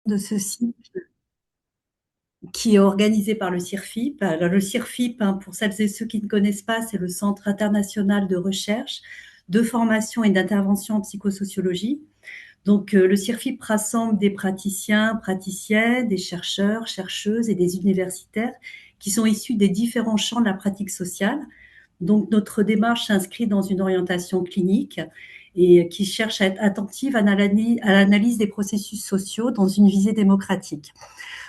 de ce cycle qui est organisé par le CIRFIP. Alors, le CIRFIP, hein, pour celles et ceux qui ne connaissent pas, c'est le Centre international de recherche, de formation et d'intervention en psychosociologie. Donc, le CIRFIP rassemble des praticiens, praticiennes, des chercheurs, chercheuses et des universitaires qui sont issus des différents champs de la pratique sociale. Donc, notre démarche s'inscrit dans une orientation clinique et qui cherche à être attentive à l'analyse des processus sociaux dans une visée démocratique.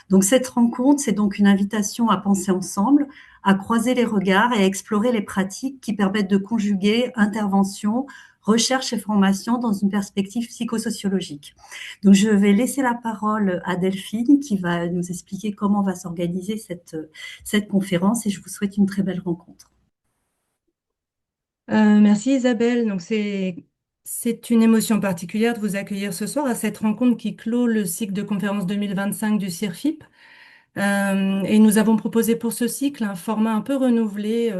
Donc, cette rencontre, c'est donc une invitation à penser ensemble, à croiser les regards et à explorer les pratiques qui permettent de conjuguer intervention, recherche et formation dans une perspective psychosociologique. Donc, je vais laisser la parole à Delphine qui va nous expliquer comment va s'organiser cette conférence et je vous souhaite une très belle rencontre. Merci Isabelle. Donc c'est une émotion particulière de vous accueillir ce soir à cette rencontre qui clôt le cycle de conférences 2025 du CIRFIP. Et nous avons proposé pour ce cycle un format un peu renouvelé.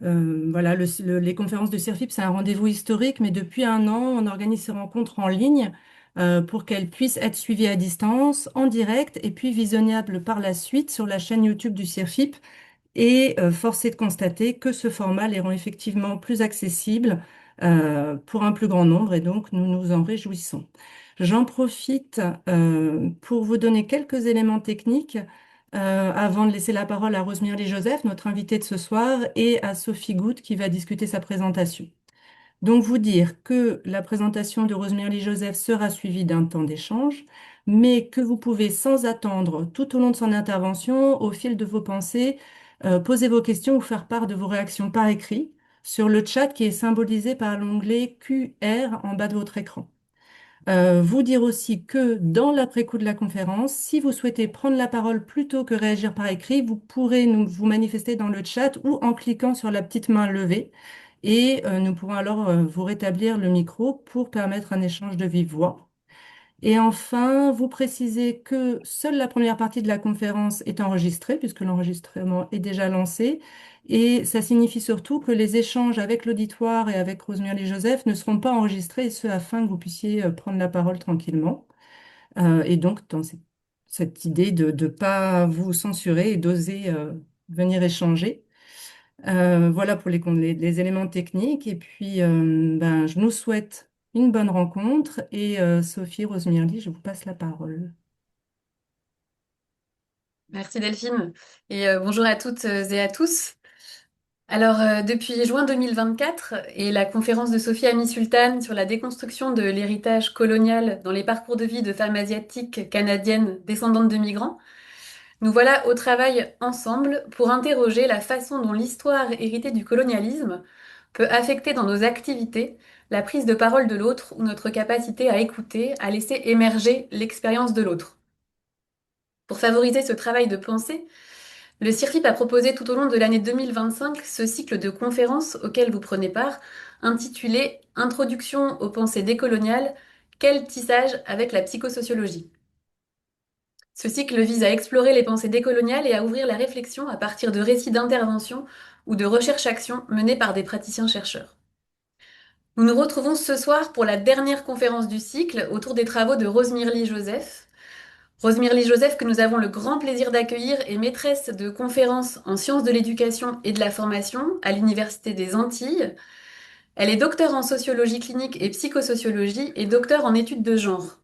Voilà, les conférences du CIRFIP, c'est un rendez-vous historique, mais depuis un an, on organise ces rencontres en ligne pour qu'elles puissent être suivies à distance, en direct, et puis visionnables par la suite sur la chaîne YouTube du CIRFIP. Et force est de constater que ce format les rend effectivement plus accessibles pour un plus grand nombre et donc nous nous en réjouissons. J'en profite pour vous donner quelques éléments techniques avant de laisser la parole à Rosemary Joseph, notre invitée de ce soir, et à Sophie Goutte qui va discuter sa présentation. Donc vous dire que la présentation de Rosemary Joseph sera suivie d'un temps d'échange, mais que vous pouvez sans attendre tout au long de son intervention, au fil de vos pensées, poser vos questions ou faire part de vos réactions par écrit sur le chat qui est symbolisé par l'onglet QR en bas de votre écran. Vous dire aussi que dans l'après-coup de la conférence, si vous souhaitez prendre la parole plutôt que réagir par écrit, vous pourrez vous manifester dans le chat ou en cliquant sur la petite main levée. Et nous pourrons alors vous rétablir le micro pour permettre un échange de vive voix. Et enfin, vous précisez que seule la première partie de la conférence est enregistrée, puisque l'enregistrement est déjà lancé. Et ça signifie surtout que les échanges avec l'auditoire et avec Rosemary Joseph ne seront pas enregistrés, et ce afin que vous puissiez prendre la parole tranquillement. Et donc, dans cette idée de ne pas vous censurer et d'oser venir échanger. Voilà pour les éléments techniques. Et puis, ben, je nous souhaite une bonne rencontre. Et Sophie Rosemirly, je vous passe la parole. Merci Delphine et bonjour à toutes et à tous. Alors depuis juin 2024 et la conférence de Sophie Ami Sultan sur la déconstruction de l'héritage colonial dans les parcours de vie de femmes asiatiques canadiennes descendantes de migrants, nous voilà au travail ensemble pour interroger la façon dont l'histoire héritée du colonialisme peut affecter dans nos activités la prise de parole de l'autre ou notre capacité à écouter, à laisser émerger l'expérience de l'autre. Pour favoriser ce travail de pensée, le CIRFIP a proposé tout au long de l'année 2025 ce cycle de conférences auquel vous prenez part, intitulé Introduction aux pensées décoloniales, quel tissage avec la psychosociologie. Ce cycle vise à explorer les pensées décoloniales et à ouvrir la réflexion à partir de récits d'intervention ou de recherche-action menés par des praticiens-chercheurs. Nous nous retrouvons ce soir pour la dernière conférence du cycle autour des travaux de Rosemirly Joseph. Rosemirly Joseph, que nous avons le grand plaisir d'accueillir, est maîtresse de conférences en sciences de l'éducation et de la formation à l'Université des Antilles. Elle est docteure en sociologie clinique et psychosociologie et docteure en études de genre.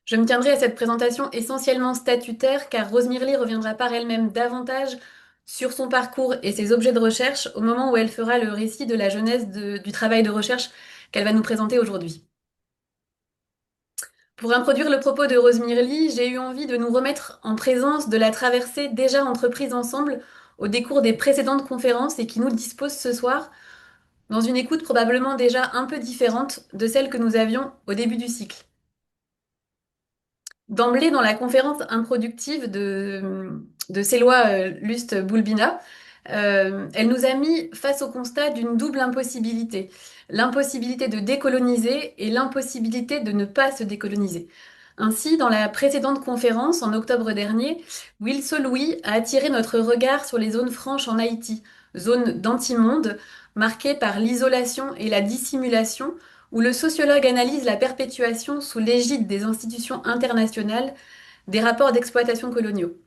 Je me tiendrai à cette présentation essentiellement statutaire car Rosemirly reviendra par elle-même davantage sur son parcours et ses objets de recherche au moment où elle fera le récit de la genèse du travail de recherche qu'elle va nous présenter aujourd'hui. Pour introduire le propos de Rosemirly, j'ai eu envie de nous remettre en présence de la traversée déjà entreprise ensemble au décours des précédentes conférences et qui nous dispose ce soir dans une écoute probablement déjà un peu différente de celle que nous avions au début du cycle. D'emblée, dans la conférence introductive de Selwa Lust-Boulbina, elle nous a mis face au constat d'une double impossibilité. L'impossibilité de décoloniser et l'impossibilité de ne pas se décoloniser. Ainsi, dans la précédente conférence, en octobre dernier, Will Louis a attiré notre regard sur les zones franches en Haïti, zones d'antimonde marquées par l'isolation et la dissimulation, où le sociologue analyse la perpétuation sous l'égide des institutions internationales des rapports d'exploitation coloniaux.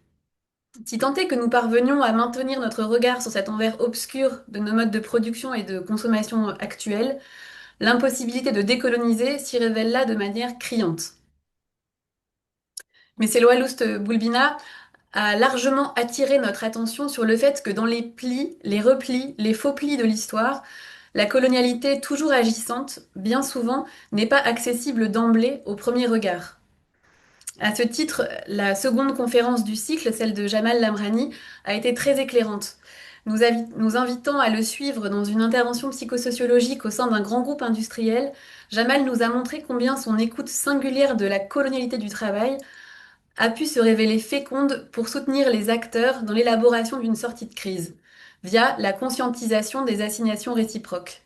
Si tant est que nous parvenions à maintenir notre regard sur cet envers obscur de nos modes de production et de consommation actuels, l'impossibilité de décoloniser s'y révèle là de manière criante. Mais Selwa Lust-Boulbina a largement attiré notre attention sur le fait que dans les plis, les replis, les faux plis de l'histoire, la colonialité toujours agissante, bien souvent, n'est pas accessible d'emblée au premier regard. À ce titre, la seconde conférence du cycle, celle de Jamal Lamrani, a été très éclairante. Nous invitant à le suivre dans une intervention psychosociologique au sein d'un grand groupe industriel, Jamal nous a montré combien son écoute singulière de la colonialité du travail a pu se révéler féconde pour soutenir les acteurs dans l'élaboration d'une sortie de crise, via la conscientisation des assignations réciproques,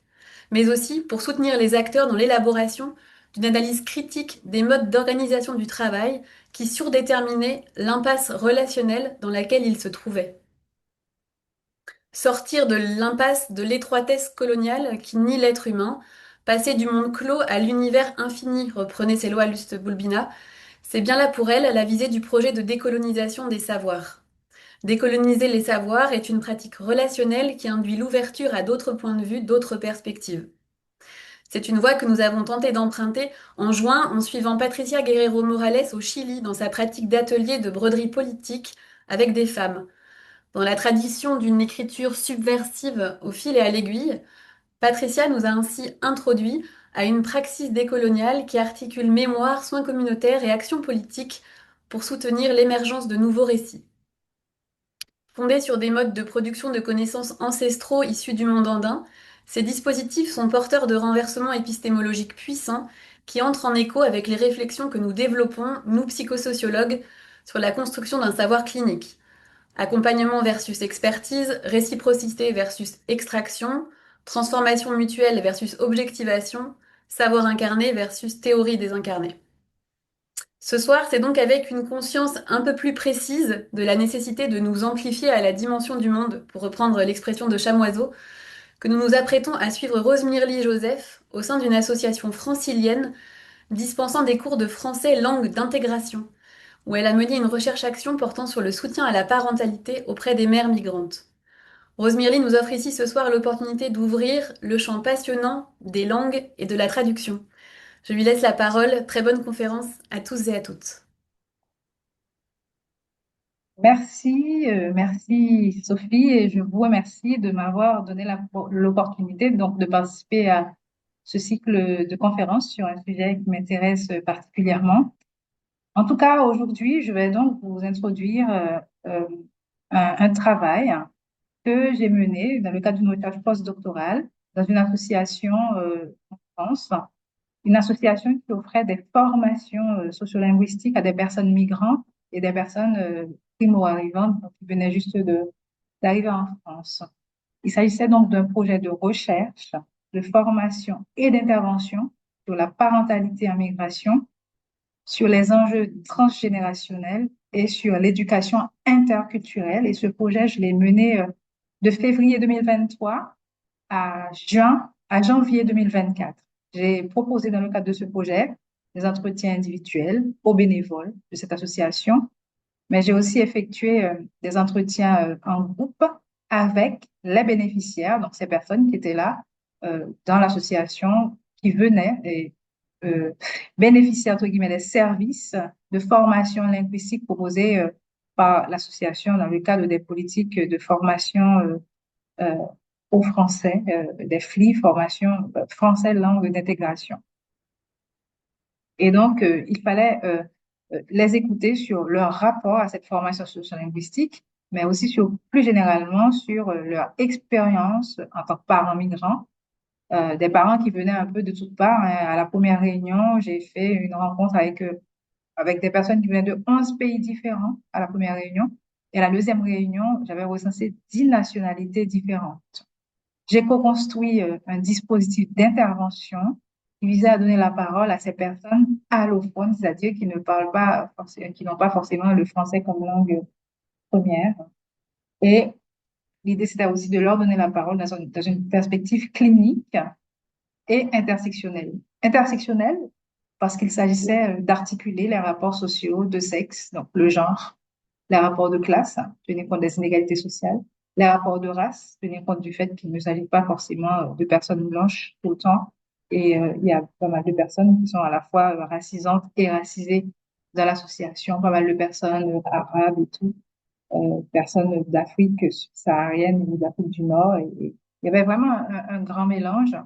mais aussi pour soutenir les acteurs dans l'élaboration d'une analyse critique des modes d'organisation du travail qui surdéterminaient l'impasse relationnelle dans laquelle ils se trouvaient. Sortir de l'impasse de l'étroitesse coloniale qui nie l'être humain, passer du monde clos à l'univers infini, reprenait Selwa Lust-Boulbina, c'est bien là pour elle la visée du projet de décolonisation des savoirs. Décoloniser les savoirs est une pratique relationnelle qui induit l'ouverture à d'autres points de vue, d'autres perspectives. C'est une voie que nous avons tenté d'emprunter en juin en suivant Patricia Guerrero Morales au Chili dans sa pratique d'atelier de broderie politique avec des femmes. Dans la tradition d'une écriture subversive au fil et à l'aiguille, Patricia nous a ainsi introduit à une praxis décoloniale qui articule mémoire, soins communautaires et action politique pour soutenir l'émergence de nouveaux récits. Fondés sur des modes de production de connaissances ancestraux issus du monde andin, ces dispositifs sont porteurs de renversements épistémologiques puissants qui entrent en écho avec les réflexions que nous développons, nous psychosociologues, sur la construction d'un savoir clinique. Accompagnement versus expertise, réciprocité versus extraction, transformation mutuelle versus objectivation, savoir incarné versus théorie désincarnée. Ce soir, c'est donc avec une conscience un peu plus précise de la nécessité de nous amplifier à la dimension du monde, pour reprendre l'expression de Chamoiseau, que nous nous apprêtons à suivre Rose Mirly Joseph au sein d'une association francilienne dispensant des cours de français langue d'intégration, où elle a mené une recherche-action portant sur le soutien à la parentalité auprès des mères migrantes. Rose Mirly nous offre ici ce soir l'opportunité d'ouvrir le champ passionnant des langues et de la traduction. Je lui laisse la parole. Très bonne conférence à tous et à toutes. Merci Sophie, et je vous remercie de m'avoir donné l'opportunité donc de participer à ce cycle de conférences sur un sujet qui m'intéresse particulièrement. En tout cas, aujourd'hui, je vais donc vous introduire un travail que j'ai mené dans le cadre d'une recherche postdoctorale dans une association en France, une association qui offrait des formations sociolinguistiques à des personnes migrantes et des personnes primo-arrivantes qui venaient juste d'arriver en France. Il s'agissait donc d'un projet de recherche, de formation et d'intervention sur la parentalité en migration, sur les enjeux transgénérationnels et sur l'éducation interculturelle. Et ce projet, je l'ai mené de février 2023 à janvier 2024. J'ai proposé dans le cadre de ce projet des entretiens individuels aux bénévoles de cette association, mais j'ai aussi effectué des entretiens en groupe avec les bénéficiaires, donc ces personnes qui étaient là dans l'association, qui venaient et bénéficier, entre guillemets, des services de formation linguistique proposés par l'association dans le cadre des politiques de formation euh, aux Français, des FLI, formation français langue d'intégration. Et donc, il fallait les écouter sur leur rapport à cette formation sociolinguistique, mais aussi sur, plus généralement sur leur expérience en tant que parents migrants, des parents qui venaient un peu de toutes parts, hein. À la première réunion, j'ai fait une rencontre avec des personnes qui venaient de 11 pays différents à la première réunion. Et à la deuxième réunion, j'avais recensé 10 nationalités différentes. J'ai co-construit un dispositif d'intervention qui visait à donner la parole à ces personnes allophones, c'est-à-dire qui ne parlent pas, qui n'ont pas forcément le français comme langue première. Et l'idée, c'était aussi de leur donner la parole dans une perspective clinique et intersectionnelle. intersectionnel parce qu'il s'agissait d'articuler les rapports sociaux de sexe, donc le genre, les rapports de classe, hein, tenir compte des inégalités sociales, les rapports de race, tenir compte du fait qu'il ne s'agit pas forcément de personnes blanches tout le temps. Et il y a pas mal de personnes qui sont à la fois racisantes et racisées dans l'association, pas mal de personnes arabes et tout, personnes d'Afrique subsaharienne ou d'Afrique du Nord. Et il y avait vraiment un grand mélange.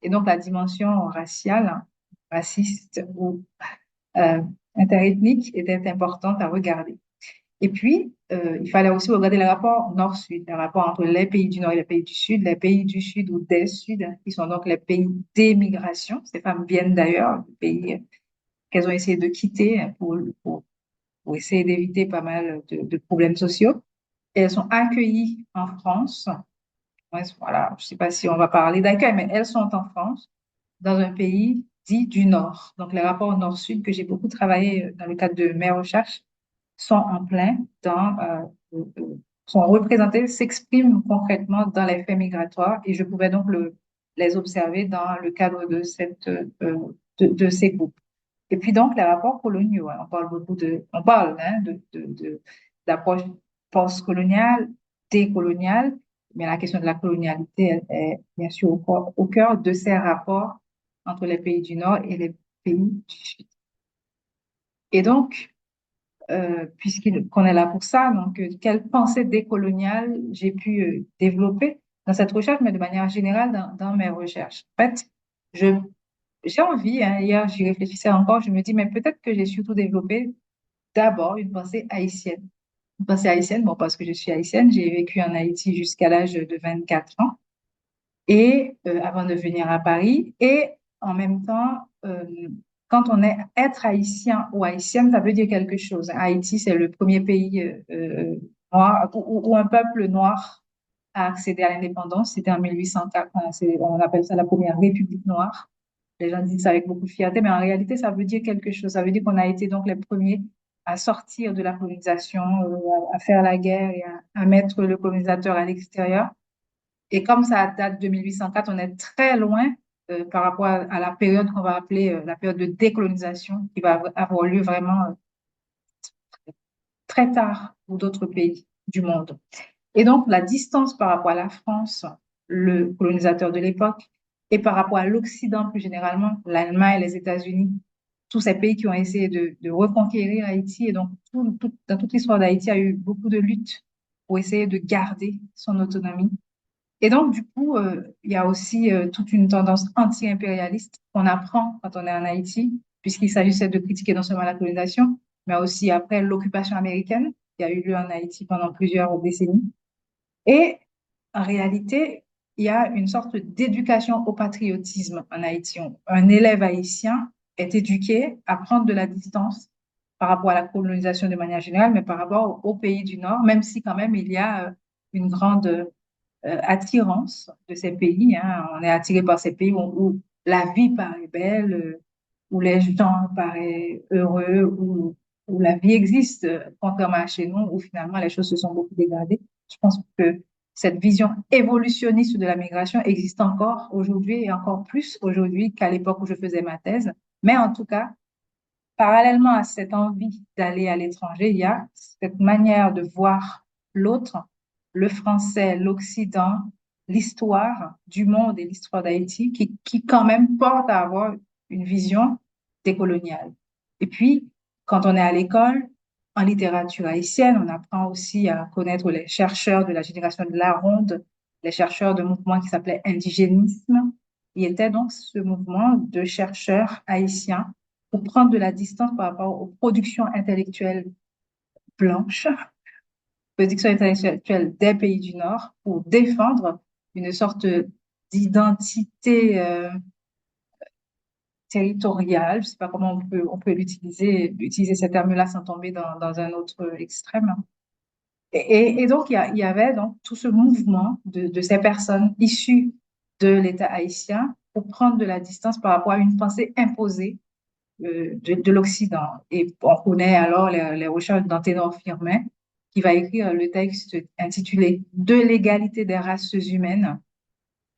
Et donc la dimension raciale, hein, raciste ou euh, interethnique était importante à regarder. Et puis, il fallait aussi regarder les rapports nord-sud, les rapports entre les pays du nord et les pays du sud, les pays du sud ou des sud, qui sont donc les pays d'émigration. Ces femmes viennent d'ailleurs des pays qu'elles ont essayé de quitter pour essayer d'éviter pas mal de problèmes sociaux. Et elles sont accueillies en France. Ouais, voilà, je ne sais pas si on va parler d'accueil, mais elles sont en France, dans un pays dit du Nord. Donc, les rapports Nord-Sud que j'ai beaucoup travaillé dans le cadre de mes recherches sont en plein dans, sont représentés, s'expriment concrètement dans les faits migratoires et je pouvais donc les observer dans le cadre de de ces groupes. Et puis donc, les rapports coloniaux, hein, on parle beaucoup on parle hein, d'approche post-coloniale, décoloniale, mais la question de la colonialité est bien sûr au cœur de ces rapports entre les pays du Nord et les pays du Sud. Et donc, qu'on est là pour ça, donc, quelle pensée décoloniale j'ai pu développer dans cette recherche, mais de manière générale dans mes recherches. En fait, je j'ai envie, hein, hier j'y réfléchissais encore, je me dis, mais peut-être que j'ai surtout développé d'abord une pensée haïtienne. Une pensée haïtienne, bon, parce que je suis haïtienne, j'ai vécu en Haïti jusqu'à l'âge de 24 ans, et avant de venir à Paris, et en même temps, quand on est être haïtien ou haïtienne, ça veut dire quelque chose. Haïti, c'est le premier pays noir, où un peuple noir a accédé à l'indépendance. C'était en 1804, on appelle ça la première République noire. Les gens disent ça avec beaucoup de fierté, mais en réalité, ça veut dire quelque chose. Ça veut dire qu'on a été donc les premiers à sortir de la colonisation, à faire la guerre et à mettre le colonisateur à l'extérieur. Et comme ça date de 1804, on est très loin par rapport à la période qu'on va appeler la période de décolonisation, qui va avoir lieu vraiment très tard pour d'autres pays du monde. Et donc, la distance par rapport à la France, le colonisateur de l'époque, et par rapport à l'Occident plus généralement, l'Allemagne, les États-Unis, tous ces pays qui ont essayé de reconquérir Haïti. Et donc, dans toute l'histoire d'Haïti, il y a eu beaucoup de luttes pour essayer de garder son autonomie. Et donc, du coup, il y a aussi toute une tendance anti-impérialiste qu'on apprend quand on est en Haïti, puisqu'il s'agissait de critiquer non seulement la colonisation, mais aussi après l'occupation américaine qui a eu lieu en Haïti pendant plusieurs décennies. Et en réalité, il y a une sorte d'éducation au patriotisme en Haïti. Un élève haïtien est éduqué à prendre de la distance par rapport à la colonisation de manière générale, mais par rapport aux pays du Nord, même si quand même il y a une grande attirance de ces pays. Hein. On est attiré par ces pays où la vie paraît belle, où les gens paraissent heureux, où la vie existe, contrairement à chez nous, où finalement les choses se sont beaucoup dégradées. Je pense que cette vision évolutionniste de la migration existe encore aujourd'hui et encore plus aujourd'hui qu'à l'époque où je faisais ma thèse. Mais en tout cas, parallèlement à cette envie d'aller à l'étranger, il y a cette manière de voir l'autre, le français, l'Occident, l'histoire du monde et l'histoire d'Haïti qui quand même porte à avoir une vision décoloniale. Et puis, quand on est à l'école, en littérature haïtienne, on apprend aussi à connaître les chercheurs de la génération de la Ronde, les chercheurs de mouvements qui s'appelaient indigénisme. Il était donc ce mouvement de chercheurs haïtiens pour prendre de la distance par rapport aux productions intellectuelles blanches, productions intellectuelles des pays du Nord, pour défendre une sorte d'identité territoriale. Je ne sais pas comment on peut utiliser ce terme-là sans tomber dans un autre extrême. Et donc, il y avait donc tout ce mouvement de ces personnes issues de l'État haïtien pour prendre de la distance par rapport à une pensée imposée de l'Occident. Et on connaît alors les recherches d'Anténor Firmin, qui va écrire le texte intitulé De l'égalité des races humaines.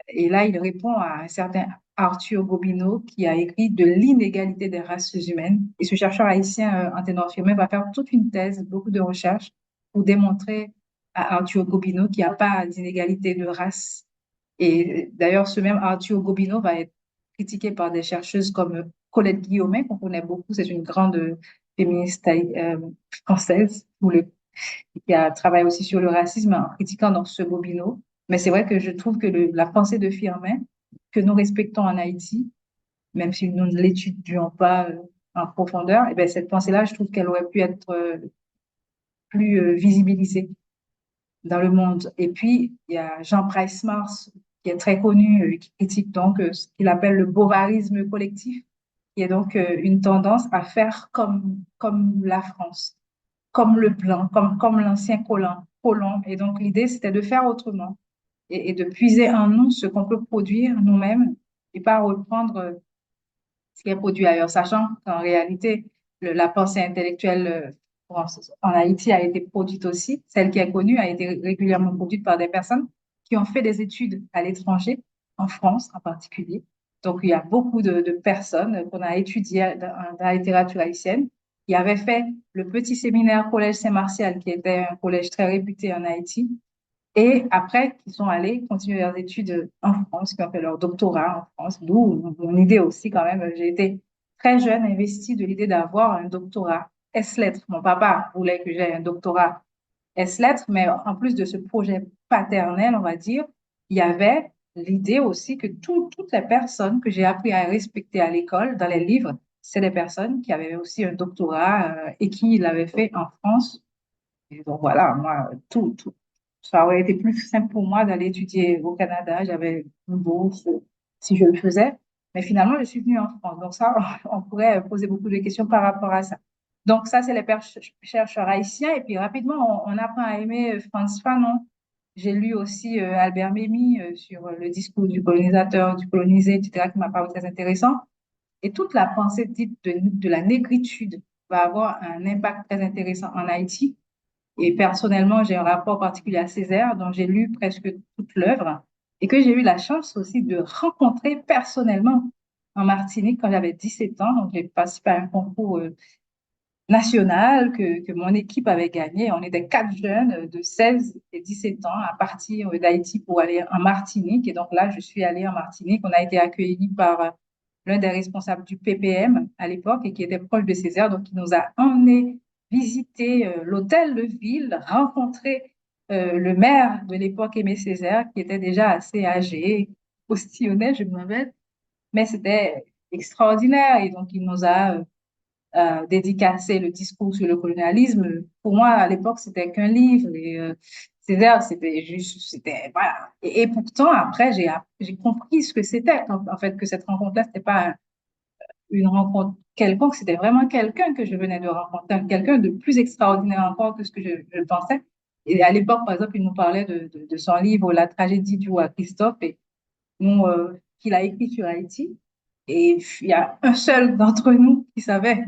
Et là, il répond à un certain Arthur Gobineau, qui a écrit De l'inégalité des races humaines. Et ce chercheur haïtien, Anténor Firmin, va faire toute une thèse, beaucoup de recherches pour démontrer à Arthur Gobineau qu'il n'y a pas d'inégalité de race. Et d'ailleurs, ce même Arthur Gobineau va être critiqué par des chercheuses comme Colette Guillaumet, qu'on connaît beaucoup, c'est une grande féministe française, qui a travaillé aussi sur le racisme en critiquant donc ce Gobineau. Mais c'est vrai que je trouve que la pensée de Firmin, que nous respectons en Haïti, même si nous ne l'étudions pas en profondeur, et bien cette pensée-là, je trouve qu'elle aurait pu être plus visibilisée dans le monde. Et puis, il y a Jean Price Mars, qui est très connu, qui critique donc ce qu'il appelle le bovarisme collectif, qui est donc une tendance à faire comme la France, comme le blanc, comme l'ancien colon. Et donc, l'idée, c'était de faire autrement et de puiser en nous ce qu'on peut produire nous-mêmes et pas reprendre ce qui est produit ailleurs, sachant qu'en réalité, la pensée intellectuelle en Haïti a été produite aussi. Celle qui est connue a été régulièrement produite par des personnes qui ont fait des études à l'étranger, en France en particulier. Donc, il y a beaucoup de personnes qu'on a étudiées dans la littérature haïtienne qui avaient fait le petit séminaire Collège Saint-Martial, qui était un collège très réputé en Haïti, et après, ils sont allés continuer leurs études en France, qui ont fait leur doctorat en France, d'où mon idée aussi quand même. J'ai été très jeune investie de l'idée d'avoir un doctorat S-lettres. Mon papa voulait que j'aie un doctorat S-lettres, mais en plus de ce projet paternel, on va dire, il y avait l'idée aussi que toutes les personnes que j'ai appris à respecter à l'école, dans les livres, c'est des personnes qui avaient aussi un doctorat et qui l'avaient fait en France. Et donc voilà, moi, ça aurait été plus simple pour moi d'aller étudier au Canada. J'avais une bourse si je le faisais. Mais finalement, je suis venue en France. Donc ça, on pourrait poser beaucoup de questions par rapport à ça. Donc ça, c'est les chercheurs haïtiens. Et puis rapidement, on apprend à aimer Frantz Fanon. J'ai lu aussi Albert Memmi sur le discours du colonisateur, du colonisé, etc., qui m'a paru très intéressant. Et toute la pensée dite de la négritude va avoir un impact très intéressant en Haïti. Et personnellement, j'ai un rapport particulier à Césaire, dont j'ai lu presque toute l'œuvre et que j'ai eu la chance aussi de rencontrer personnellement en Martinique quand j'avais 17 ans. Donc, j'ai participé à un concours national que mon équipe avait gagné. On était 4 jeunes de 16 et 17 ans à partir d'Haïti pour aller en Martinique. Et donc là, je suis allée en Martinique. On a été accueillis par l'un des responsables du PPM à l'époque et qui était proche de Césaire. Donc, il nous a emmenés visiter l'hôtel de ville, rencontrer le maire de l'époque, Aimé Césaire, qui était déjà assez âgé, postillonnait, je me rappelle. Mais c'était extraordinaire. Et donc, il nous a dédicacé le discours sur le colonialisme. Pour moi, à l'époque, c'était qu'un livre et Césaire, c'était juste, c'était, voilà. Et pourtant, après, j'ai compris ce que c'était, en fait, que cette rencontre-là, c'était pas une rencontre quelconque, c'était vraiment quelqu'un que je venais de rencontrer, quelqu'un de plus extraordinaire encore que ce que je pensais. Et à l'époque, par exemple, il nous parlait de son livre La tragédie du roi Christophe et nous, qu'il a écrit sur Haïti. Et il y a un seul d'entre nous qui savait,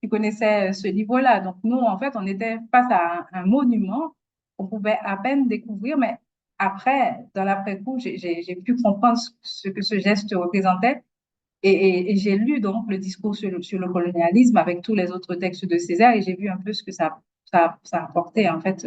qui connaissait ce livre-là. Donc nous, en fait, on était face à un monument qu'on pouvait à peine découvrir, mais après, dans l'après-coup, j'ai pu comprendre ce que ce geste représentait. Et j'ai lu donc le discours sur le colonialisme avec tous les autres textes de Césaire et j'ai vu un peu ce que ça apportait en fait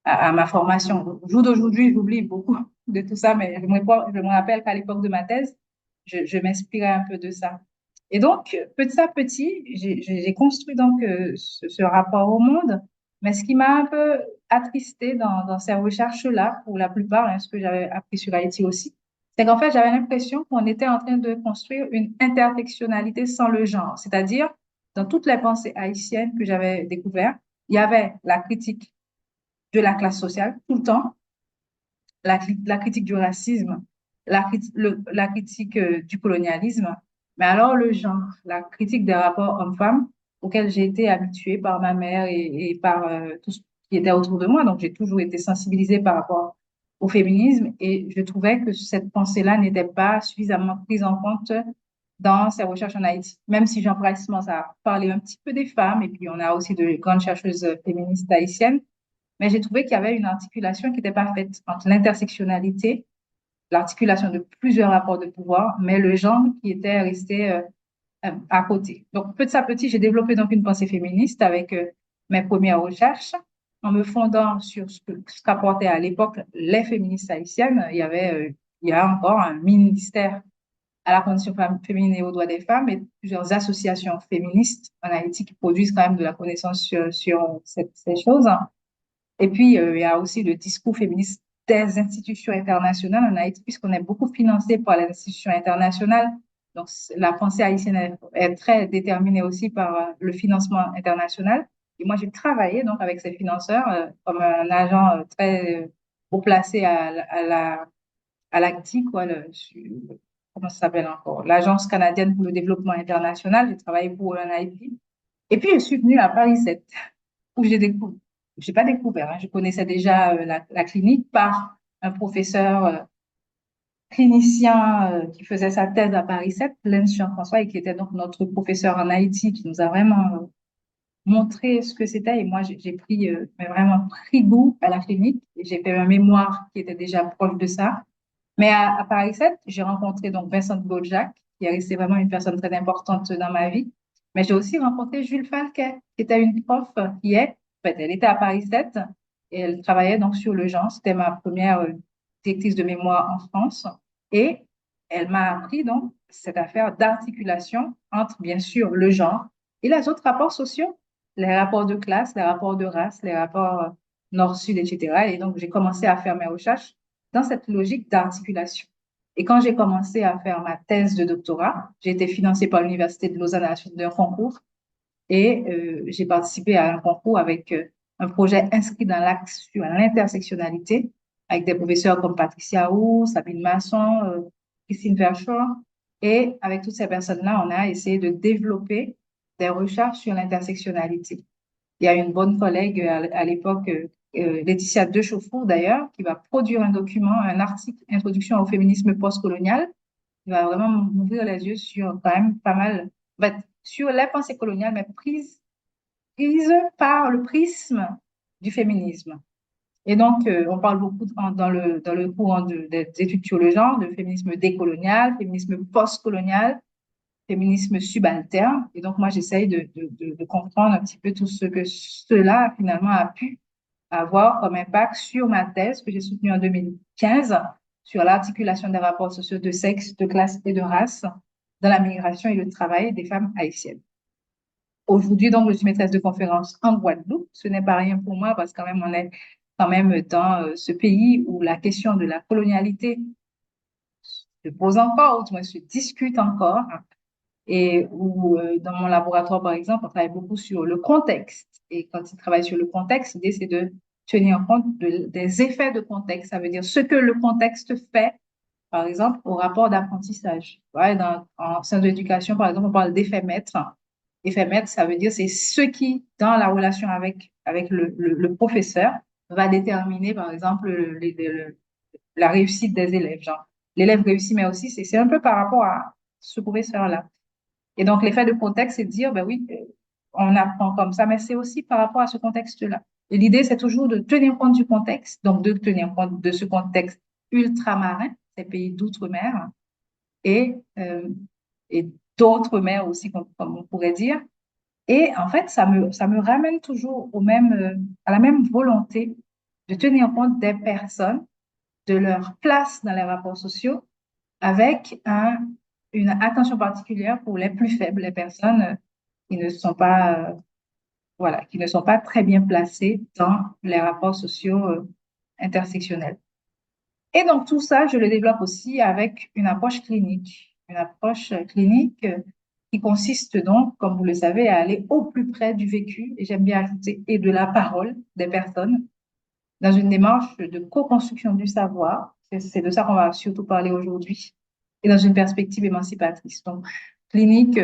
à ma formation. Au jour d'aujourd'hui, j'oublie beaucoup de tout ça, mais je me rappelle qu'à l'époque de ma thèse, je m'inspirais un peu de ça. Et donc, petit à petit, j'ai construit donc ce rapport au monde. Mais ce qui m'a un peu attristée dans ces recherches-là, pour la plupart, hein, ce que j'avais appris sur Haïti aussi, c'est qu'en fait, j'avais l'impression qu'on était en train de construire une intersectionnalité sans le genre. C'est-à-dire, dans toutes les pensées haïtiennes que j'avais découvertes, il y avait la critique de la classe sociale tout le temps, la critique du racisme, la critique du colonialisme, mais alors le genre, la critique des rapports hommes-femmes auxquels j'ai été habituée par ma mère et par tout ce qui était autour de moi. Donc j'ai toujours été sensibilisée par rapport au féminisme et je trouvais que cette pensée-là n'était pas suffisamment prise en compte dans ses recherches en Haïti. Même si Jean Price a parlé un petit peu des femmes et puis on a aussi de grandes chercheuses féministes haïtiennes, mais j'ai trouvé qu'il y avait une articulation qui n'était pas faite entre l'intersectionnalité l'articulation de plusieurs rapports de pouvoir, mais le genre qui était resté à côté. Donc, petit à petit, j'ai développé donc une pensée féministe avec mes premières recherches, en me fondant sur ce qu'apportaient à l'époque les féministes haïtiennes. Il y a encore un ministère à la condition féminine et aux droits des femmes et plusieurs associations féministes en Haïti qui produisent quand même de la connaissance sur ces choses. Et puis, il y a aussi le discours féministe des institutions internationales en Haïti, puisqu'on est beaucoup financé par les institutions internationales. Donc, la pensée haïtienne est très déterminée aussi par le financement international. Et moi, j'ai travaillé donc avec ces financeurs comme un agent très haut placé à l'ACTI, quoi, comment ça s'appelle encore? L'Agence canadienne pour le développement international. J'ai travaillé pour eux en Haïti. Et puis, je suis venue à Paris 7 où j'ai pas découvert, hein, je connaissais déjà la clinique par un professeur clinicien qui faisait sa thèse à Paris 7, Lens Jean-François, et qui était donc notre professeur en Haïti, qui nous a vraiment montré ce que c'était. Et moi, j'ai pris, mais vraiment pris goût à la clinique. Et j'ai fait un mémoire qui était déjà proche de ça. Mais à Paris 7, j'ai rencontré donc Vincent Bojac, qui est resté vraiment une personne très importante dans ma vie. Mais j'ai aussi rencontré Jules Falquet, qui était une prof en fait, elle était à Paris 7 et elle travaillait donc sur le genre. C'était ma première directrice de mémoire en France. Et elle m'a appris donc cette affaire d'articulation entre, bien sûr, le genre et les autres rapports sociaux, les rapports de classe, les rapports de race, les rapports nord-sud, etc. Et donc, j'ai commencé à faire mes recherches dans cette logique d'articulation. Et quand j'ai commencé à faire ma thèse de doctorat, j'ai été financée par l'Université de Lausanne à la suite d'un concours et j'ai participé à un concours avec un projet inscrit dans l'axe sur l'intersectionnalité avec des professeurs comme Patricia Roux, Sabine Masson, Christine Verschoor. Et avec toutes ces personnes-là, on a essayé de développer des recherches sur l'intersectionnalité. Il y a une bonne collègue à l'époque, Laetitia Dechauffour d'ailleurs, qui va produire un document, un article, Introduction au féminisme postcolonial, qui va vraiment m'ouvrir les yeux sur quand même pas mal, en fait, sur les pensées coloniales, mais prise par le prisme du féminisme. Et donc, on parle beaucoup dans le courant des études sur le genre, de féminisme décolonial, féminisme postcolonial, féminisme subalterne. Et donc, moi, j'essaye de comprendre un petit peu tout ce que cela, finalement, a pu avoir comme impact sur ma thèse que j'ai soutenue en 2015 sur l'articulation des rapports sociaux de sexe, de classe et de race dans la migration et le travail des femmes haïtiennes. Aujourd'hui, donc, je suis maîtresse de conférence en Guadeloupe. Ce n'est pas rien pour moi parce que quand même, on est quand même dans ce pays où la question de la colonialité se pose encore, ou du moins se discute encore, et où dans mon laboratoire, par exemple, on travaille beaucoup sur le contexte. Et quand il travaille sur le contexte, l'idée, c'est de tenir compte des effets de contexte. Ça veut dire ce que le contexte fait, par exemple, au rapport d'apprentissage. Ouais, en sciences de l'éducation, par exemple, on parle d'effet maître. Effet maître, ça veut dire c'est ce qui, dans la relation avec le professeur, va déterminer, par exemple, la réussite des élèves. Genre, l'élève réussit, mais aussi, c'est un peu par rapport à ce professeur-là. Et donc, l'effet de contexte, c'est de dire, ben oui, on apprend comme ça, mais c'est aussi par rapport à ce contexte-là. Et l'idée, c'est toujours de tenir compte du contexte, donc de tenir compte de ce contexte ultramarin, ces pays d'outre-mer, et, euh, et d'autres mers aussi, comme on pourrait dire. Et en fait, ça me ramène toujours à la même volonté de tenir compte des personnes, de leur place dans les rapports sociaux, avec une attention particulière pour les plus faibles, les personnes qui ne sont pas, voilà, qui ne sont pas très bien placées dans les rapports sociaux intersectionnels. Et donc, tout ça, je le développe aussi avec une approche clinique. Une approche clinique qui consiste donc, comme vous le savez, à aller au plus près du vécu, et j'aime bien ajouter, et de la parole des personnes, dans une démarche de co-construction du savoir. C'est de ça qu'on va surtout parler aujourd'hui, et dans une perspective émancipatrice. Donc, clinique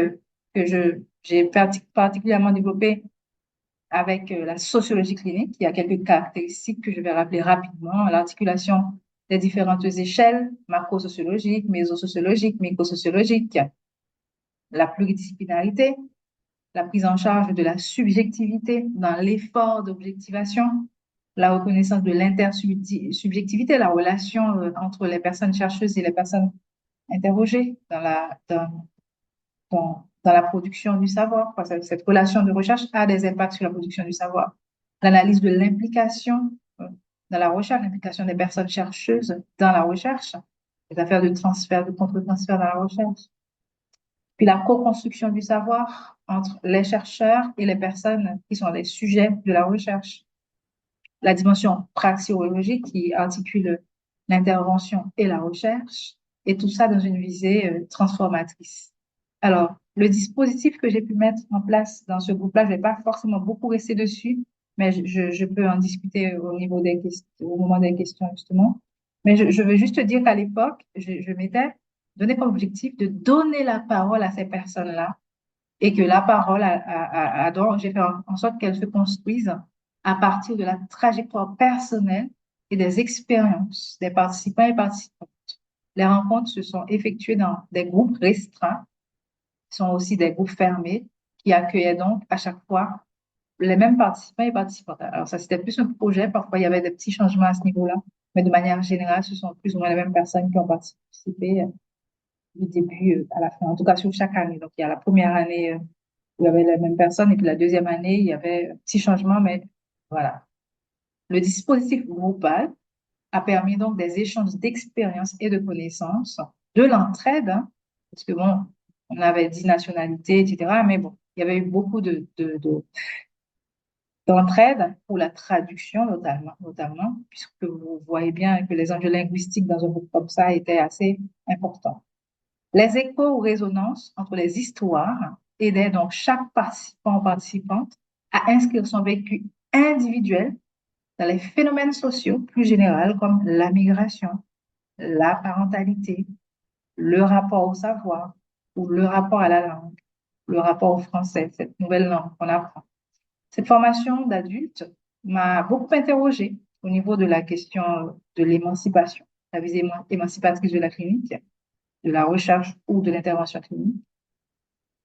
j'ai particulièrement développé avec la sociologie clinique. Il y a quelques caractéristiques que je vais rappeler rapidement. L'articulation des différentes échelles, macro-sociologiques, méso-sociologiques, micro-sociologiques, la pluridisciplinarité, la prise en charge de la subjectivité dans l'effort d'objectivation, la reconnaissance de l'intersubjectivité, la relation entre les personnes chercheuses et les personnes interrogées dans la production du savoir. Cette relation de recherche a des impacts sur la production du savoir. L'analyse de l'implication dans la recherche, l'implication des personnes chercheuses dans la recherche, les affaires de transfert, de contre-transfert dans la recherche. Puis la co-construction du savoir entre les chercheurs et les personnes qui sont les sujets de la recherche. La dimension praxéologique qui articule l'intervention et la recherche, et tout ça dans une visée transformatrice. Alors, le dispositif que j'ai pu mettre en place dans ce groupe-là, je ne vais pas forcément beaucoup rester dessus, mais je peux en discuter au niveau des questions, au moment des questions, justement. Mais je veux juste dire qu'à l'époque, je m'étais donné comme objectif de donner la parole à ces personnes-là et que la parole donc, j'ai fait en sorte qu'elle se construise à partir de la trajectoire personnelle et des expériences des participants et participantes. Les rencontres se sont effectuées dans des groupes restreints, qui sont aussi des groupes fermés, qui accueillaient donc à chaque fois les mêmes participants et participantes. Alors ça, c'était plus un projet, parfois il y avait des petits changements à ce niveau-là, mais de manière générale, ce sont plus ou moins les mêmes personnes qui ont participé du début à la fin, en tout cas sur chaque année. Donc il y a la première année où il y avait les mêmes personnes, et puis la deuxième année, il y avait un petit changement, mais voilà. Le dispositif groupal a permis donc des échanges d'expériences et de connaissances, de l'entraide, hein, parce que bon, on avait dit nationalité, etc., mais bon, il y avait eu beaucoup d'entraide pour la traduction notamment, puisque vous voyez bien que les enjeux linguistiques dans un groupe comme ça étaient assez importants. Les échos ou résonances entre les histoires aidaient donc chaque participant ou participante à inscrire son vécu individuel dans les phénomènes sociaux plus généraux comme la migration, la parentalité, le rapport au savoir ou le rapport à la langue, le rapport au français, cette nouvelle langue qu'on apprend. Cette formation d'adulte m'a beaucoup interrogée au niveau de la question de l'émancipation, la visée émancipatrice de la clinique, de la recherche ou de l'intervention clinique,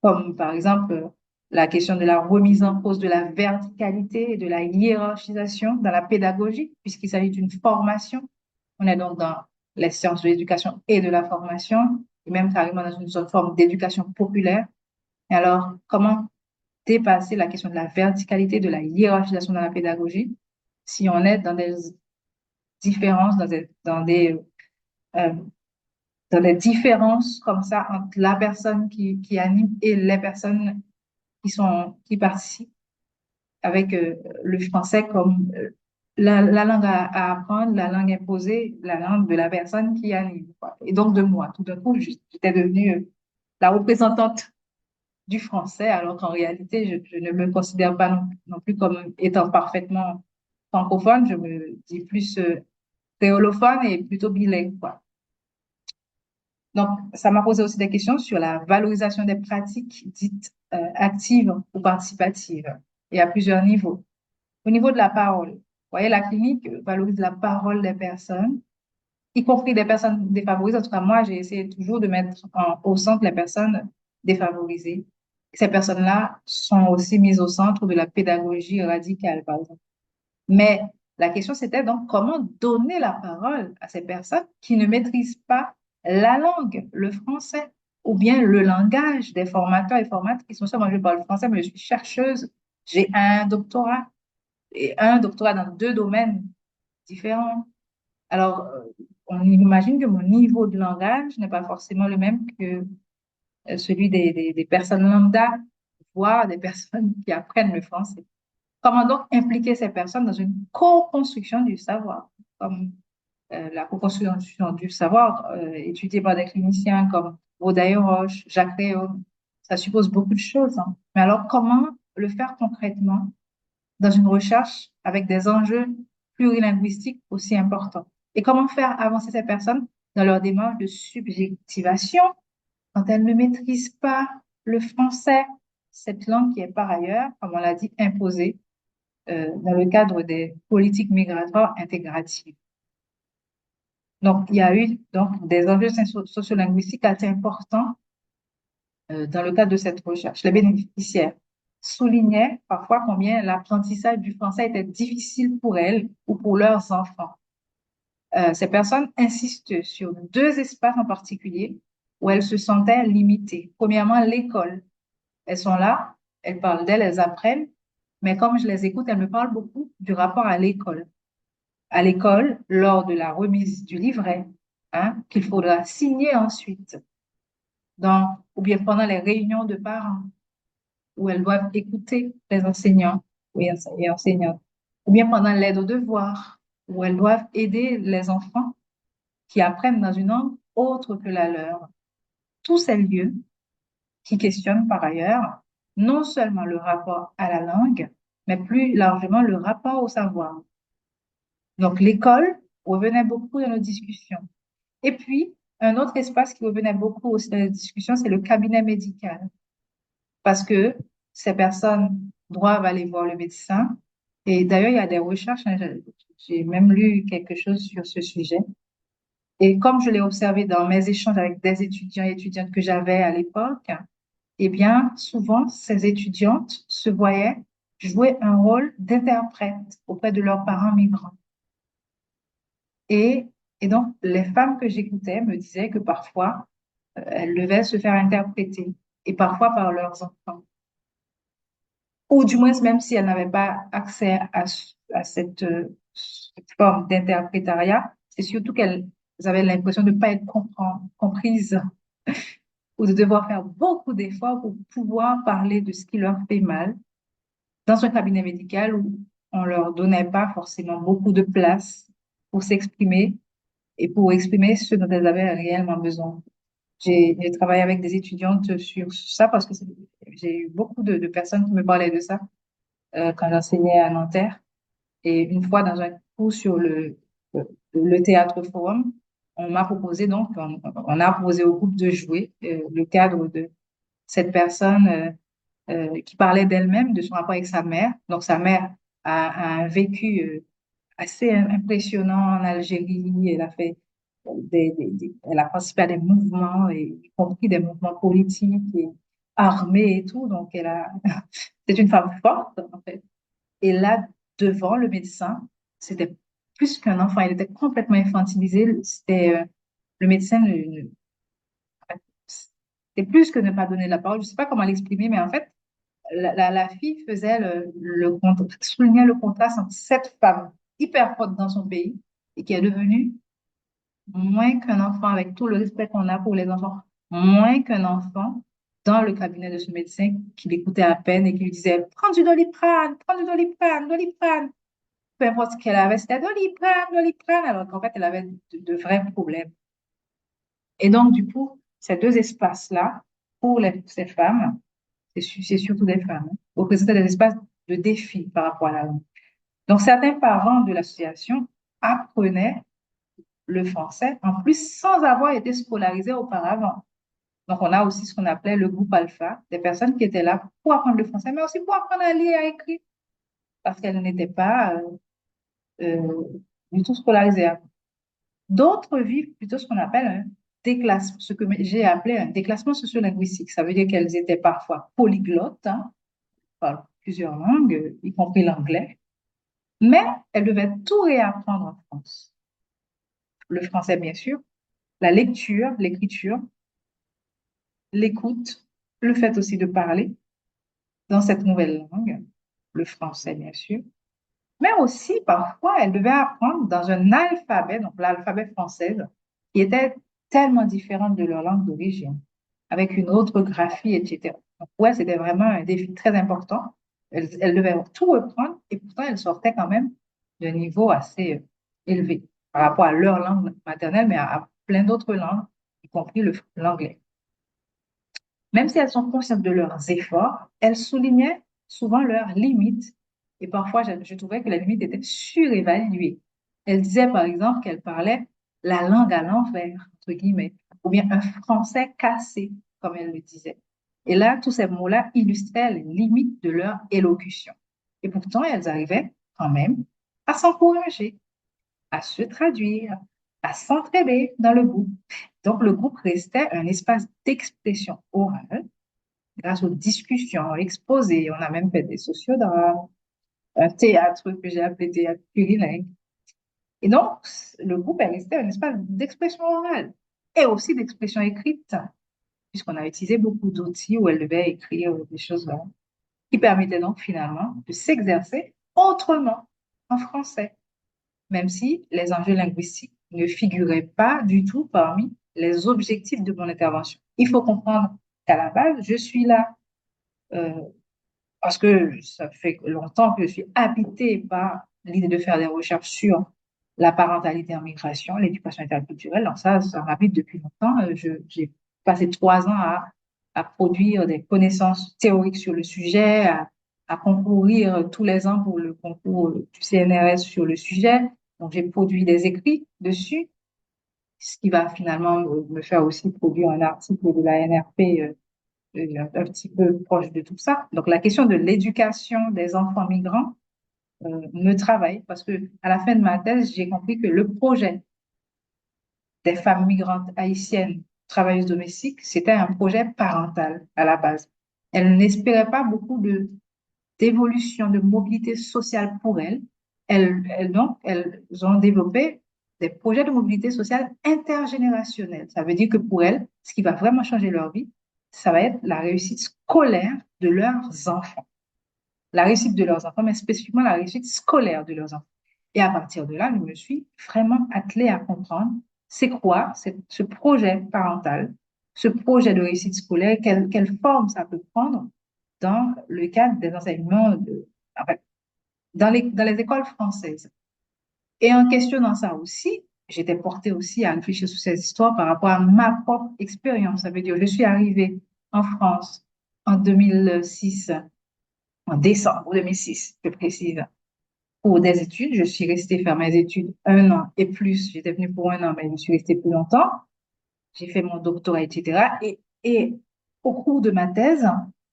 comme par exemple la question de la remise en cause de la verticalité et de la hiérarchisation dans la pédagogie, puisqu'il s'agit d'une formation. On est donc dans les sciences de l'éducation et de la formation, et même carrément dans une forme d'éducation populaire. Et alors, comment dépasser la question de la verticalité, de la hiérarchisation dans la pédagogie, si on est dans des différences, euh, dans des différences comme ça entre la personne qui anime et les personnes qui participent avec le français comme la langue à apprendre, la langue imposée, la langue de la personne qui anime, quoi. Et donc de moi. Tout d'un coup, j'étais devenue la représentante du français, alors qu'en réalité, je ne me considère pas non plus comme étant parfaitement francophone. Je me dis plus créolophone et plutôt bilingue, quoi. Donc, ça m'a posé aussi des questions sur la valorisation des pratiques dites actives ou participatives, et à plusieurs niveaux. Au niveau de la parole, vous voyez, la clinique valorise la parole des personnes, y compris des personnes défavorisées. En tout cas, moi, j'ai essayé toujours de mettre au centre les personnes défavorisées. Ces personnes-là sont aussi mises au centre de la pédagogie radicale, par exemple. Mais la question, c'était donc comment donner la parole à ces personnes qui ne maîtrisent pas la langue, le français, ou bien le langage des formateurs et formatrices. Moi, je parle français, mais je suis chercheuse. J'ai un doctorat et un doctorat dans deux domaines différents. Alors, on imagine que mon niveau de langage n'est pas forcément le même que celui des personnes lambda, voire des personnes qui apprennent le français. Comment donc impliquer ces personnes dans une co-construction du savoir, comme la co-construction du savoir étudiée par des cliniciens comme Rodaï Roche, Jacques Réau. Ça suppose beaucoup de choses, hein. Mais alors, comment le faire concrètement dans une recherche avec des enjeux plurilinguistiques aussi importants? Et comment faire avancer ces personnes dans leur démarche de subjectivation quand elles ne maîtrisent pas le français, cette langue qui est par ailleurs, comme on l'a dit, imposée dans le cadre des politiques migratoires intégratives. Donc, il y a eu donc des enjeux sociolinguistiques assez importants dans le cadre de cette recherche. Les bénéficiaires. soulignaient parfois combien l'apprentissage du français était difficile pour elles ou pour leurs enfants. Ces personnes insistent sur deux espaces en particulier où elles se sentaient limitées. Premièrement, l'école. Elles sont là, elles parlent d'elles, elles apprennent, mais comme je les écoute, elles me parlent beaucoup du rapport à l'école. À l'école, lors de la remise du livret, hein, qu'il faudra signer ensuite, ou bien pendant les réunions de parents, où elles doivent écouter les enseignants et enseignantes, ou bien pendant l'aide aux devoirs, où elles doivent aider les enfants qui apprennent dans une langue autre que la leur. Tous ces lieux qui questionnent par ailleurs non seulement le rapport à la langue, mais plus largement le rapport au savoir. Donc l'école revenait beaucoup dans nos discussions. Et puis, un autre espace qui revenait beaucoup aussi dans les discussions, c'est le cabinet médical. Parce que ces personnes doivent aller voir le médecin. Et d'ailleurs, il y a des recherches, hein, j'ai même lu quelque chose sur ce sujet. Et comme je l'ai observé dans mes échanges avec des étudiants et étudiantes que j'avais à l'époque, eh bien, souvent, ces étudiantes se voyaient jouer un rôle d'interprète auprès de leurs parents migrants. Et, et donc, les femmes que j'écoutais me disaient que parfois, elles devaient se faire interpréter, et parfois par leurs enfants. Ou du moins, même si elles n'avaient pas accès à cette forme d'interprétariat, c'est surtout qu'elles avaient l'impression de ne pas être comprises ou de devoir faire beaucoup d'efforts pour pouvoir parler de ce qui leur fait mal dans un cabinet médical où on leur donnait pas forcément beaucoup de place pour s'exprimer et pour exprimer ce dont elles avaient réellement besoin. J'ai travaillé avec des étudiantes sur ça parce que j'ai eu beaucoup de personnes qui me parlaient de ça quand j'enseignais à Nanterre. Et une fois dans un cours sur le théâtre forum, on m'a proposé donc, on a proposé au groupe de jouer le cadre de cette personne qui parlait d'elle-même, de son rapport avec sa mère. Donc sa mère a un vécu assez impressionnant en Algérie. Elle a fait elle a participé à des mouvements, y compris des mouvements politiques et armés et tout. Donc c'est une femme forte en fait. Et là, devant le médecin, c'était plus qu'un enfant, il était complètement infantilisé. Le médecin, c'était plus que ne pas donner la parole. Je ne sais pas comment l'exprimer, mais en fait, la fille faisait soulignait le contraste entre cette femme hyper forte dans son pays et qui est devenue moins qu'un enfant, avec tout le respect qu'on a pour les enfants, moins qu'un enfant dans le cabinet de ce médecin qui l'écoutait à peine et qui lui disait, prends du Doliprane, Doliprane. Peu importe ce qu'elle avait, c'était Doliprane, Doliprane, alors qu'en fait, elle avait de vrais problèmes. Et donc, du coup, ces deux espaces-là, pour ces femmes, c'est surtout des femmes, hein, représentaient des espaces de défi par rapport à la langue. Donc, certains parents de l'association apprenaient le français, en plus sans avoir été scolarisés auparavant. Donc, on a aussi ce qu'on appelait le groupe alpha, des personnes qui étaient là pour apprendre le français, mais aussi pour apprendre à lire et à écrire, parce qu'elles n'étaient pas euh, du tout scolarisées. D'autres vivent plutôt ce qu'on appelle un déclassement, ce que j'ai appelé un déclassement sociolinguistique. Ça veut dire qu'elles étaient parfois polyglottes, hein, parlent plusieurs langues, y compris l'anglais, mais elles devaient tout réapprendre en France. Le français, bien sûr, la lecture, l'écriture, l'écoute, le fait aussi de parler dans cette nouvelle langue, le français, bien sûr, mais aussi parfois elles devaient apprendre dans un alphabet, donc l'alphabet français, qui était tellement différent de leur langue d'origine, avec une autre graphie, etc. Donc, ouais, c'était vraiment un défi très important. Elles devaient tout reprendre et pourtant elles sortaient quand même d'un niveau assez élevé par rapport à leur langue maternelle, mais à plein d'autres langues, y compris l'anglais. Même si elles sont conscientes de leurs efforts, elles soulignaient souvent leurs limites. Et parfois, je trouvais que les limites étaient surévaluées. Elles disaient, par exemple, qu'elles parlaient la langue à l'envers, entre guillemets, ou bien un français cassé, comme elles le disaient. Et là, tous ces mots-là illustraient les limites de leur élocution. Et pourtant, elles arrivaient quand même à s'encourager, à se traduire, à s'entraider dans le groupe. Donc, le groupe restait un espace d'expression orale, grâce aux discussions, exposés. On a même fait des sociodrames, un théâtre que j'ai appelé théâtre plurilingue. Et donc, le groupe est resté un espace d'expression orale et aussi d'expression écrite, puisqu'on a utilisé beaucoup d'outils où elle devait écrire des choses qui permettaient donc finalement de s'exercer autrement en français, même si les enjeux linguistiques ne figuraient pas du tout parmi les objectifs de mon intervention. Il faut comprendre qu'à la base, je suis là euh, parce que ça fait longtemps que je suis habitée par l'idée de faire des recherches sur la parentalité en migration, l'éducation interculturelle. Donc ça m'habite depuis longtemps. J'ai passé 3 ans à produire des connaissances théoriques sur le sujet, à concourir tous les ans pour le concours du CNRS sur le sujet. Donc j'ai produit des écrits dessus, ce qui va finalement me faire aussi produire un article de la NRP un petit peu proche de tout ça. Donc, la question de l'éducation des enfants migrants me travaille parce que à la fin de ma thèse, j'ai compris que le projet des femmes migrantes haïtiennes travailleuses domestiques, c'était un projet parental à la base. Elles n'espéraient pas beaucoup de d'évolution, de mobilité sociale pour elles. Donc, elles ont développé des projets de mobilité sociale intergénérationnelle. Ça veut dire que pour elles, ce qui va vraiment changer leur vie, ça va être la réussite scolaire de leurs enfants. La réussite de leurs enfants, mais spécifiquement la réussite scolaire de leurs enfants. Et à partir de là, je me suis vraiment attelée à comprendre c'est quoi ce projet parental, ce projet de réussite scolaire, quelle forme ça peut prendre dans le cadre des enseignements enfin, dans les écoles françaises. Et en questionnant ça aussi, j'étais portée aussi à réfléchir sur ces histoires par rapport à ma propre expérience. Ça veut dire, je suis arrivée en France en 2006, en décembre 2006, je précise, pour des études. Je suis restée faire mes études 1 an et plus. J'étais venue pour 1 an, mais je suis restée plus longtemps. J'ai fait mon doctorat, etc. Et au cours de ma thèse,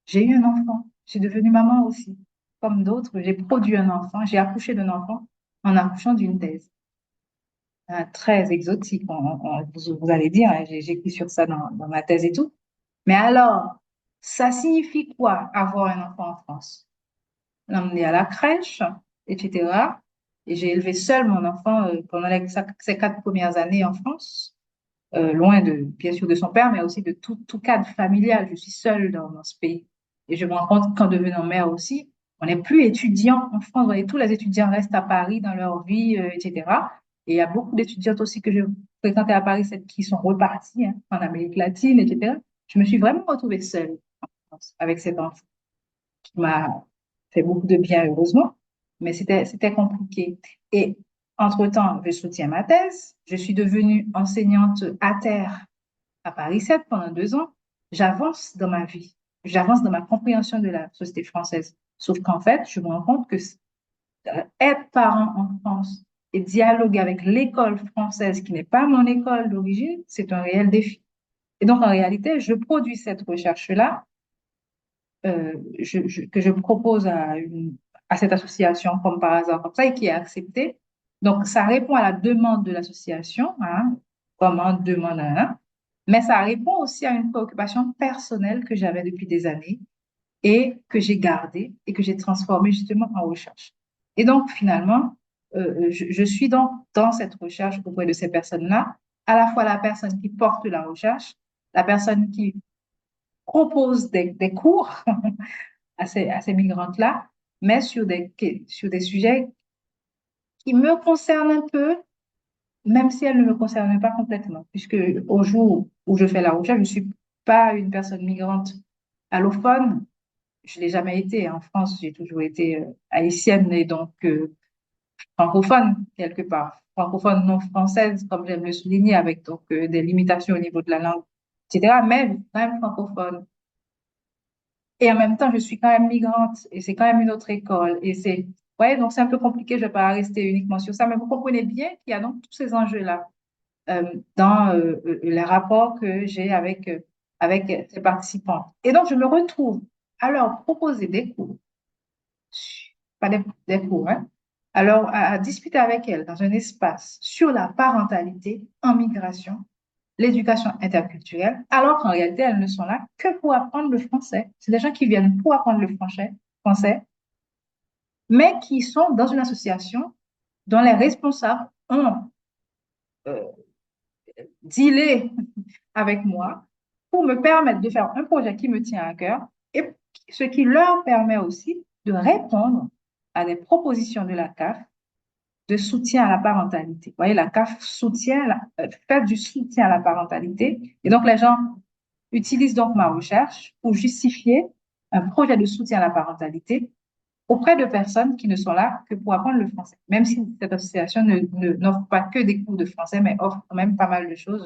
j'ai eu un enfant. Je suis devenue maman aussi. Comme d'autres, j'ai produit un enfant, j'ai accouché d'un enfant en accouchant d'une thèse. Très exotique, vous allez dire, hein, j'ai écrit sur ça dans ma thèse et tout. Mais alors, ça signifie quoi avoir un enfant en France? L'emmener à la crèche, etc. Et j'ai élevé seule mon enfant pendant ses 4 premières années en France, loin bien sûr de son père, mais aussi de tout cadre familial. Je suis seule dans ce pays. Et je me rends compte qu'en devenant mère aussi, on n'est plus étudiant en France. Vous voyez, tous les étudiants restent à Paris dans leur vie, etc. Et il y a beaucoup d'étudiantes aussi que je fréquentais à Paris, celles qui sont reparties hein, en Amérique latine, etc. Je me suis vraiment retrouvée seule en France avec cet enfant qui m'a fait beaucoup de bien, heureusement, mais c'était compliqué. Et entre-temps, je soutiens ma thèse. Je suis devenue enseignante à terre à Paris 7 pendant 2 ans. J'avance dans ma vie. J'avance dans ma compréhension de la société française. Sauf qu'en fait, je me rends compte que être parent en France et dialoguer avec l'école française, qui n'est pas mon école d'origine, c'est un réel défi. Et donc, en réalité, je produis cette recherche-là que je propose à cette association comme par hasard, comme ça, et qui est acceptée. Donc, ça répond à la demande de l'association, hein, comme on demande un, mais ça répond aussi à une préoccupation personnelle que j'avais depuis des années et que j'ai gardée et que j'ai transformée justement en recherche. Et donc, finalement, je suis donc dans cette recherche auprès de ces personnes-là, à la fois la personne qui porte la recherche, la personne qui propose des cours à ces migrantes-là, mais sur des sujets qui me concernent un peu, même si elles ne me concernent pas complètement, puisque au jour où je fais la recherche, je ne suis pas une personne migrante allophone. Je ne l'ai jamais été. En France, j'ai toujours été haïtienne et donc francophone, quelque part. Francophone non française, comme j'aime le souligner, avec donc des limitations au niveau de la langue, etc., mais quand même francophone. Et en même temps, je suis quand même migrante et c'est quand même une autre école. Ouais, donc c'est un peu compliqué, je ne vais pas rester uniquement sur ça, mais vous comprenez bien qu'il y a donc tous ces enjeux-là dans les rapports que j'ai avec ces participants. Et donc, je me retrouve à leur proposer des cours, pas des cours, hein, alors à discuter avec elles dans un espace sur la parentalité en migration l'éducation interculturelle, alors qu'en réalité, elles ne sont là que pour apprendre le français. C'est des gens qui viennent pour apprendre le français, mais qui sont dans une association dont les responsables ont euh, dealé avec moi pour me permettre de faire un projet qui me tient à cœur et ce qui leur permet aussi de répondre à des propositions de la CAF de soutien à la parentalité. Vous voyez, la CAF fait du soutien à la parentalité. Et donc, les gens utilisent donc ma recherche pour justifier un projet de soutien à la parentalité auprès de personnes qui ne sont là que pour apprendre le français. Même si cette association n'offre pas que des cours de français, mais offre quand même pas mal de choses.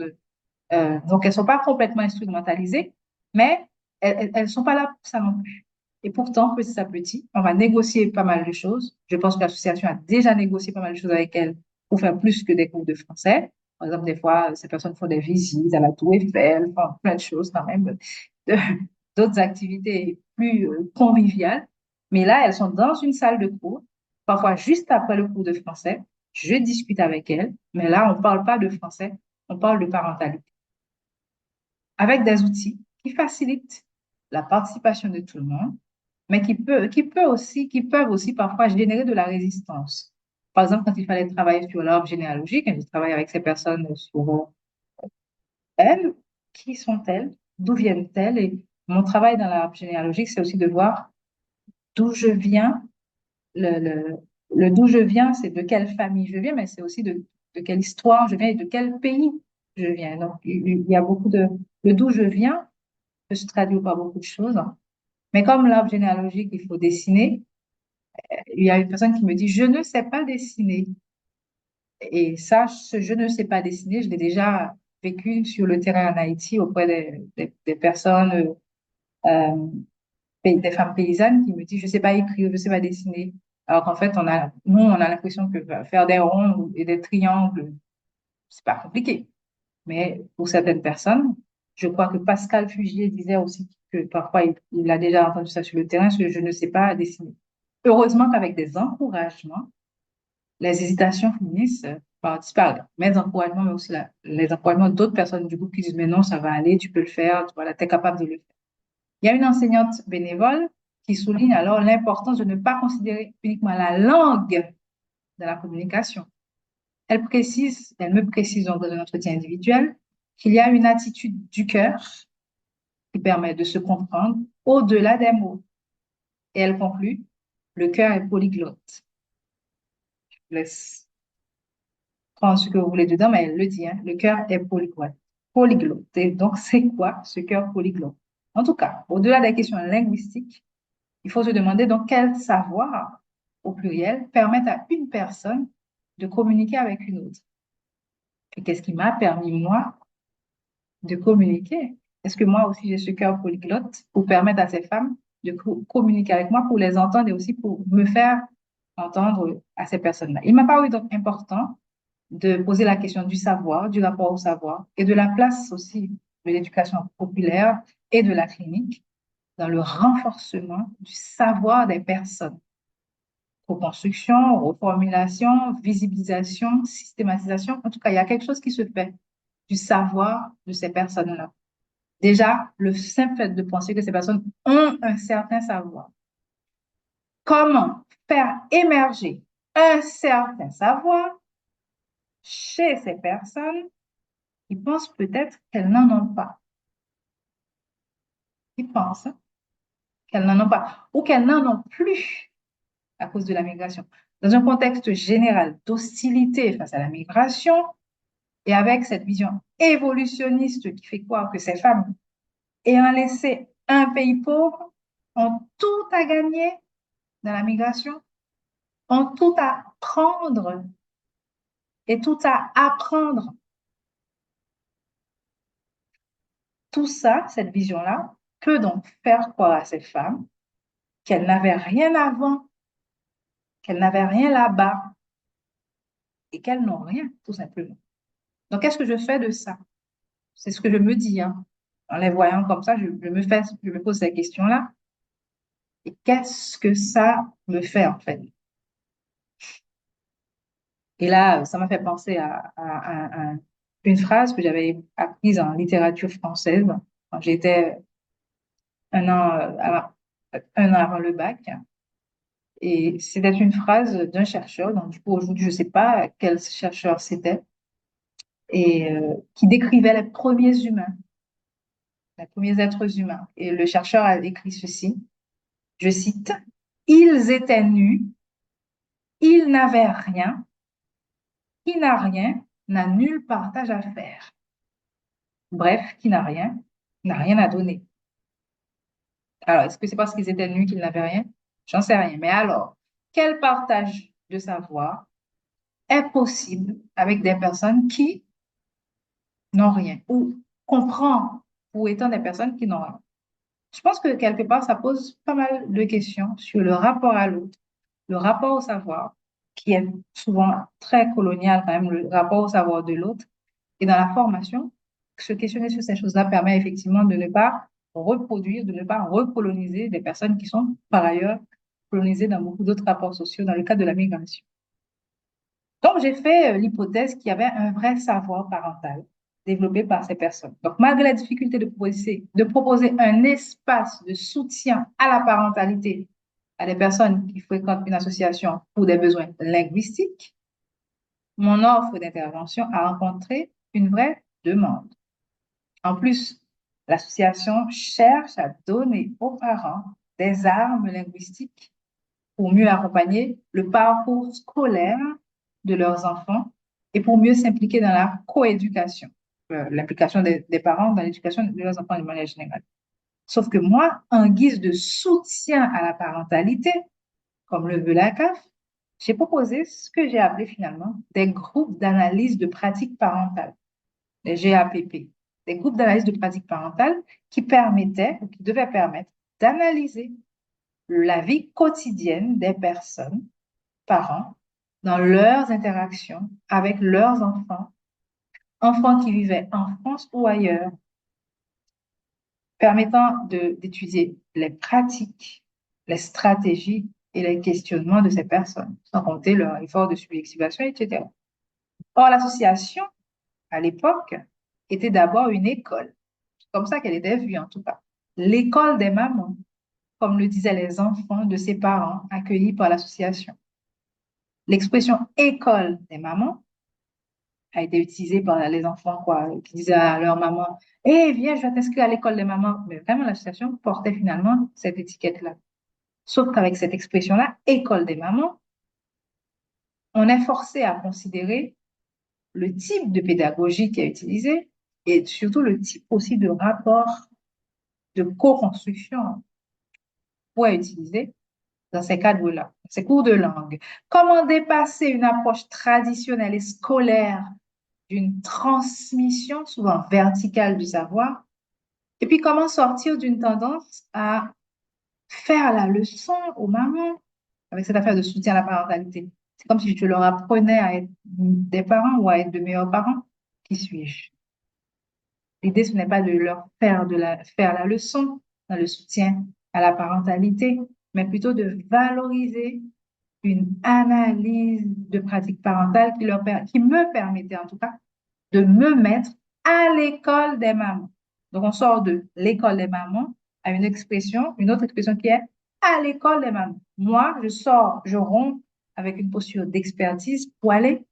Donc, elles ne sont pas complètement instrumentalisées, mais elles ne sont pas là pour ça non plus. Et pourtant, petit à petit, on va négocier pas mal de choses. Je pense que l'association a déjà négocié pas mal de choses avec elles pour faire plus que des cours de français. Par exemple, des fois, ces personnes font des visites à la Tour Eiffel, font plein de choses quand même, de- d'autres activités plus conviviales. Mais là, elles sont dans une salle de cours, parfois juste après le cours de français. Je discute avec elles, mais là, on ne parle pas de français, on parle de parentalité avec des outils qui facilitent la participation de tout le monde, mais qui peuvent aussi parfois générer de la résistance. Par exemple, quand il fallait travailler sur l'arbre généalogique, je travaille avec ces personnes sur elles, qui sont-elles, d'où viennent-elles, et mon travail dans l'arbre généalogique, c'est aussi de voir d'où je viens, le, le, le d'où je viens, c'est de quelle famille je viens, mais c'est aussi de quelle histoire je viens et de quel pays je viens. Donc, il y a beaucoup de d'où je viens peut se traduire par beaucoup de choses. Mais comme l'arbre généalogique, il faut dessiner, il y a une personne qui me dit, je ne sais pas dessiner. Et ça, ce je ne sais pas dessiner, je l'ai déjà vécu sur le terrain en Haïti auprès des personnes, euh, des femmes paysannes qui me disent, je ne sais pas écrire, je ne sais pas dessiner. Alors qu'en fait, nous, on a l'impression que faire des ronds et des triangles, c'est pas compliqué. Mais pour certaines personnes, je crois que Pascal Fugier disait aussi que parfois il a déjà entendu ça sur le terrain, ce que je ne sais pas dessiner. Heureusement qu'avec des encouragements, les hésitations finissent par disparaître. Mes encouragements, mais aussi les encouragements d'autres personnes du groupe qui disent, mais non, ça va aller, tu peux le faire, voilà, tu es capable de le faire. Il y a une enseignante bénévole qui souligne alors l'importance de ne pas considérer uniquement la langue de la communication. Elle me précise donc dans un entretien individuel qu'il y a une attitude du cœur qui permet de se comprendre au-delà des mots. Et elle conclut, le cœur est polyglotte. Je vous laisse prendre ce que vous voulez dedans, mais elle le dit, hein, le cœur est polyglotte. Polyglotte. Et donc, c'est quoi ce cœur polyglotte? En tout cas, au-delà des questions linguistiques, il faut se demander donc quel savoir, au pluriel, permet à une personne de communiquer avec une autre. Et qu'est-ce qui m'a permis, moi, de communiquer? Est-ce que moi aussi j'ai ce cœur polyglotte pour permettre à ces femmes de communiquer avec moi, pour les entendre et aussi pour me faire entendre à ces personnes-là? Il m'a paru donc important de poser la question du savoir, du rapport au savoir et de la place aussi de l'éducation populaire et de la clinique dans le renforcement du savoir des personnes. Co-construction, reformulation, visibilisation, systématisation. En tout cas, il y a quelque chose qui se fait du savoir de ces personnes-là. Déjà, le simple fait de penser que ces personnes ont un certain savoir. Comment faire émerger un certain savoir chez ces personnes qui pensent peut-être qu'elles n'en ont pas, qui pensent qu'elles n'en ont pas ou qu'elles n'en ont plus à cause de la migration. Dans un contexte général d'hostilité face à la migration et avec cette vision évolutionniste qui fait croire que ces femmes, ayant laissé un pays pauvre, ont tout à gagner dans la migration, ont tout à prendre et tout à apprendre. Tout ça, cette vision-là, peut donc faire croire à ces femmes qu'elles n'avaient rien avant, qu'elles n'avaient rien là-bas et qu'elles n'ont rien, tout simplement. Donc, qu'est-ce que je fais de ça? C'est ce que je me dis, hein. En les voyant comme ça, je me pose ces questions-là. Et qu'est-ce que ça me fait, en fait? Et là, ça m'a fait penser à une phrase que j'avais apprise en littérature française quand j'étais un an, un an avant le bac. Et c'était une phrase d'un chercheur, donc du coup aujourd'hui je ne sais pas quel chercheur c'était, et qui décrivait les premiers êtres humains. Et le chercheur a écrit ceci, je cite, ils étaient nus, ils n'avaient rien, qui n'a rien n'a nul partage à faire. Bref, qui n'a rien à donner. Alors, est-ce que c'est parce qu'ils étaient nus qu'ils n'avaient rien? J'en sais rien. Mais alors, quel partage de savoir est possible avec des personnes qui n'ont rien ou qu'on prend pour étant des personnes qui n'ont rien? Je pense que quelque part, ça pose pas mal de questions sur le rapport à l'autre, le rapport au savoir, qui est souvent très colonial quand même, le rapport au savoir de l'autre. Et dans la formation, se questionner sur ces choses-là permet effectivement de ne pas reproduire, de ne pas recoloniser des personnes qui sont par ailleurs colonisées dans beaucoup d'autres rapports sociaux dans le cadre de la migration. Donc, j'ai fait l'hypothèse qu'il y avait un vrai savoir parental développé par ces personnes. Donc, malgré la difficulté de proposer un espace de soutien à la parentalité à des personnes qui fréquentent une association pour des besoins linguistiques, mon offre d'intervention a rencontré une vraie demande. En plus, l'association cherche à donner aux parents des armes linguistiques pour mieux accompagner le parcours scolaire de leurs enfants et pour mieux s'impliquer dans la coéducation, l'implication des parents dans l'éducation de leurs enfants de manière générale. Sauf que moi, en guise de soutien à la parentalité, comme le veut la CAF, j'ai proposé ce que j'ai appelé finalement des groupes d'analyse de pratiques parentales, les GAPP, des groupes d'analyse de pratiques parentales qui permettaient ou qui devaient permettre d'analyser la vie quotidienne des personnes, parents, dans leurs interactions avec leurs enfants, enfants qui vivaient en France ou ailleurs, permettant d'étudier les pratiques, les stratégies et les questionnements de ces personnes, sans compter leur effort de subjectivation, etc. Or, l'association, à l'époque, était d'abord une école. C'est comme ça qu'elle était vue, en tout cas. L'école des mamans, comme le disaient les enfants de ses parents accueillis par l'association. L'expression école des mamans a été utilisée par les enfants quoi, qui disaient à leur maman, eh, viens, je vais t'inscrire à l'école des mamans. Mais vraiment, l'association portait finalement cette étiquette-là. Sauf qu'avec cette expression-là, école des mamans, on est forcé à considérer le type de pédagogie qui est utilisé et surtout le type aussi de rapport de co-construction pour utiliser dans ces cadres-là, ces cours de langue. Comment dépasser une approche traditionnelle et scolaire d'une transmission souvent verticale du savoir, et puis comment sortir d'une tendance à faire la leçon aux mamans avec cette affaire de soutien à la parentalité. C'est comme si je leur apprenais à être des parents ou à être de meilleurs parents. Qui suis-je? L'idée, ce n'est pas de leur faire la leçon dans le soutien à la parentalité, mais plutôt de valoriser une analyse de pratique parentale qui me permettait en tout cas de me mettre à l'école des mamans. Donc, on sort de l'école des mamans à une autre expression qui est à l'école des mamans. Moi, je romps avec une posture d'expertise pour aller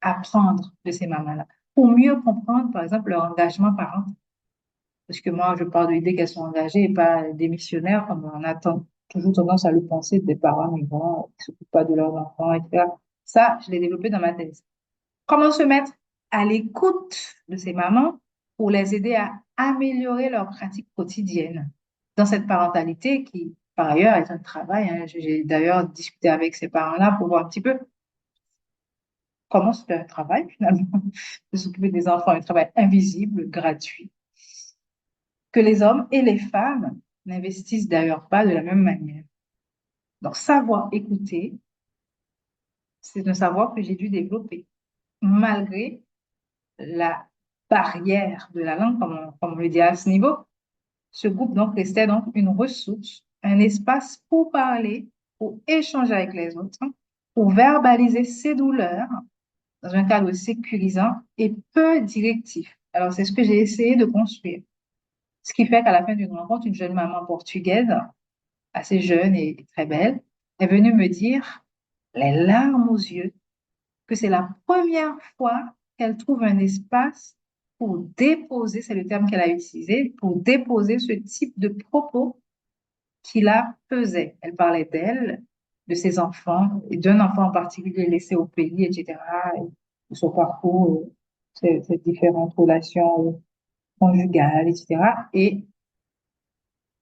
apprendre de ces mamans-là, pour mieux comprendre, par exemple, leur engagement parental. Parce que moi, je pars de l'idée qu'elles sont engagées et pas démissionnaires, comme on a toujours tendance à le penser des parents migrants qui ne s'occupent pas de leurs enfants, etc. Ça, je l'ai développé dans ma thèse. Comment se mettre à l'écoute de ces mamans pour les aider à améliorer leurs pratiques quotidiennes dans cette parentalité qui, par ailleurs, est un travail. Hein. J'ai d'ailleurs discuté avec ces parents-là pour voir un petit peu comment se fait un travail, finalement, de s'occuper des enfants, un travail invisible, gratuit, que les hommes et les femmes n'investissent d'ailleurs pas de la même manière. Donc, savoir écouter, c'est un savoir que j'ai dû développer, malgré la barrière de la langue, comme on le dit à ce niveau. Ce groupe donc restait donc une ressource, un espace pour parler, pour échanger avec les autres, pour verbaliser ses douleurs, dans un cadre sécurisant et peu directif. Alors, c'est ce que j'ai essayé de construire. Ce qui fait qu'à la fin d'une rencontre, une jeune maman portugaise, assez jeune et très belle, est venue me dire, les larmes aux yeux, que c'est la première fois qu'elle trouve un espace pour déposer, c'est le terme qu'elle a utilisé, pour déposer ce type de propos qui la pesait. Elle parlait d'elle, de ses enfants, et d'un enfant en particulier laissé au pays, etc., et de son parcours, ses différentes relations conjugales, etc. Et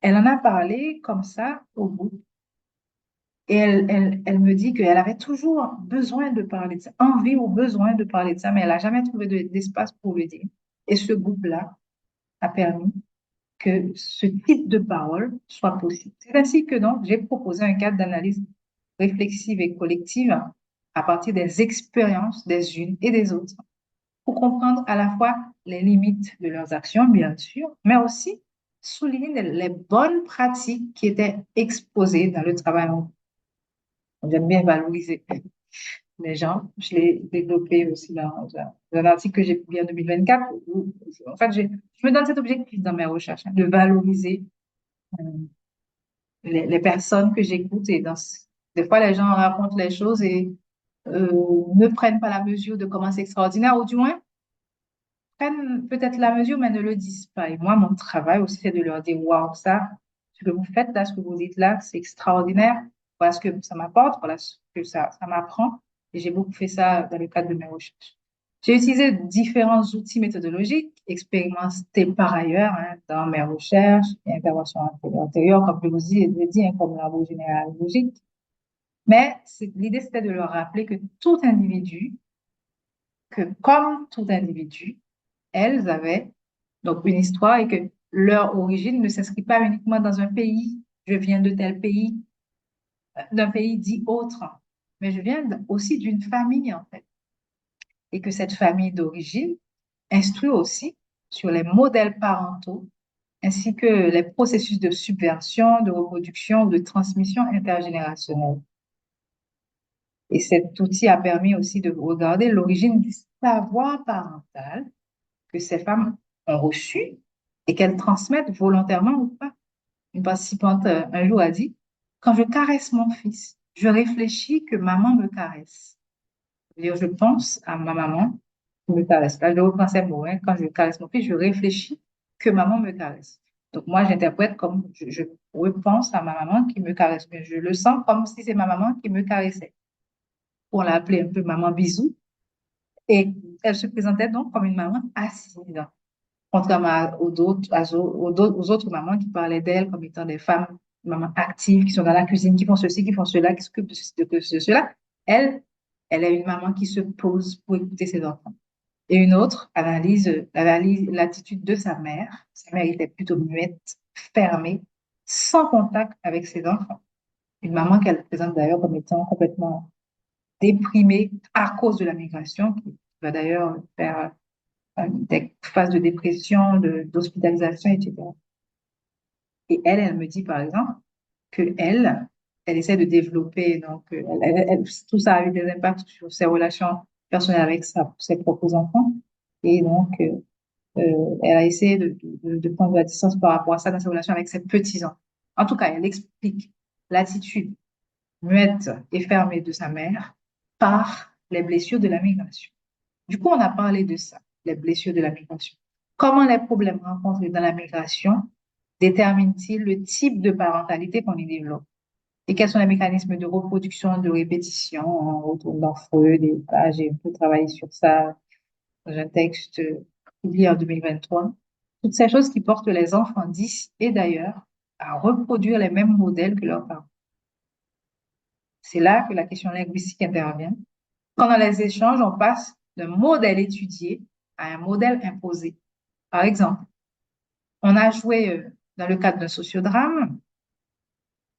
elle en a parlé comme ça au bout. Et elle me dit qu'elle avait toujours besoin de parler de ça, envie ou besoin de parler de ça, mais elle n'a jamais trouvé d'espace pour le dire. Et ce groupe-là a permis que ce type de parole soit possible. C'est ainsi que donc j'ai proposé un cadre d'analyse réflexive et collective à partir des expériences des unes et des autres pour comprendre à la fois les limites de leurs actions, bien sûr, mais aussi souligner les bonnes pratiques qui étaient exposées dans le travail. J'aime bien valoriser les gens. Je l'ai développé aussi dans un article que j'ai publié en 2024. En fait, je me donne cet objectif dans mes recherches, de valoriser euh, les personnes que j'écoute. Des fois, les gens racontent les choses et ne prennent pas la mesure de comment c'est extraordinaire, ou du moins prennent peut-être la mesure, mais ne le disent pas. Et moi, mon travail aussi, c'est de leur dire, waouh, ça, ce que vous faites là, ce que vous dites là, c'est extraordinaire. Voilà ce que ça m'apporte, voilà ce que ça m'apprend. Et j'ai beaucoup fait ça dans le cadre de mes recherches. J'ai utilisé différents outils méthodologiques expérimentés par ailleurs dans mes recherches et interventions antérieures, comme je vous ai dit, comme l'arbre généalogique. Mais l'idée, c'était de leur rappeler que tout individu, que comme tout individu, elles avaient donc une histoire et que leur origine ne s'inscrit pas uniquement dans un pays. Je viens de tel pays, d'un pays dit autre, mais je viens aussi d'une famille en fait. Et que cette famille d'origine instruit aussi sur les modèles parentaux ainsi que les processus de subversion, de reproduction, de transmission intergénérationnelle. Et cet outil a permis aussi de regarder l'origine du savoir parental que ces femmes ont reçu et qu'elles transmettent volontairement ou pas. Une participante un jour a dit, quand je caresse mon fils, je réfléchis que maman me caresse. C'est-à-dire, je pense à ma maman qui me caresse. Là, je reprends ces mots, quand je caresse mon fils, je réfléchis que maman me caresse. Donc, moi, j'interprète comme je repense à ma maman qui me caresse, mais je le sens comme si c'est ma maman qui me caressait. On l'a appelée un peu maman bisou. Et elle se présentait donc comme une maman assise, contrairement aux autres mamans qui parlaient d'elles comme étant des femmes, mamans actives, qui sont dans la cuisine, qui font ceci, qui font cela, qui s'occupent de ceci, de cela. Elle, elle est une maman qui se pose pour écouter ses enfants. Et une autre analyse l'attitude de sa mère. Sa mère était plutôt muette, fermée, sans contact avec ses enfants. Une maman qu'elle présente d'ailleurs comme étant complètement déprimée à cause de la migration, qui va d'ailleurs faire des phases de dépression, d'hospitalisation, etc. Et elle me dit par exemple que elle essaie de développer, donc tout ça a eu des impacts sur ses relations personnelles avec ses propres enfants. Et donc, elle a essayé de prendre de la distance par rapport à ça dans ses relations avec ses petits-enfants. En tout cas, elle explique l'attitude muette et fermée de sa mère par les blessures de la migration. Du coup, on a parlé de ça, les blessures de la migration. Comment les problèmes rencontrés dans la migration déterminent-ils le type de parentalité qu'on y développe? Et quels sont les mécanismes de reproduction, de répétition? On retrouve dans Freud, et j'ai un peu travaillé sur ça dans un texte publié en 2023. Toutes ces choses qui portent les enfants d'ici et d'ailleurs à reproduire les mêmes modèles que leurs parents. C'est là que la question linguistique intervient. Quand dans les échanges, on passe d'un modèle étudié à un modèle imposé. Par exemple, on a joué dans le cadre d'un sociodrame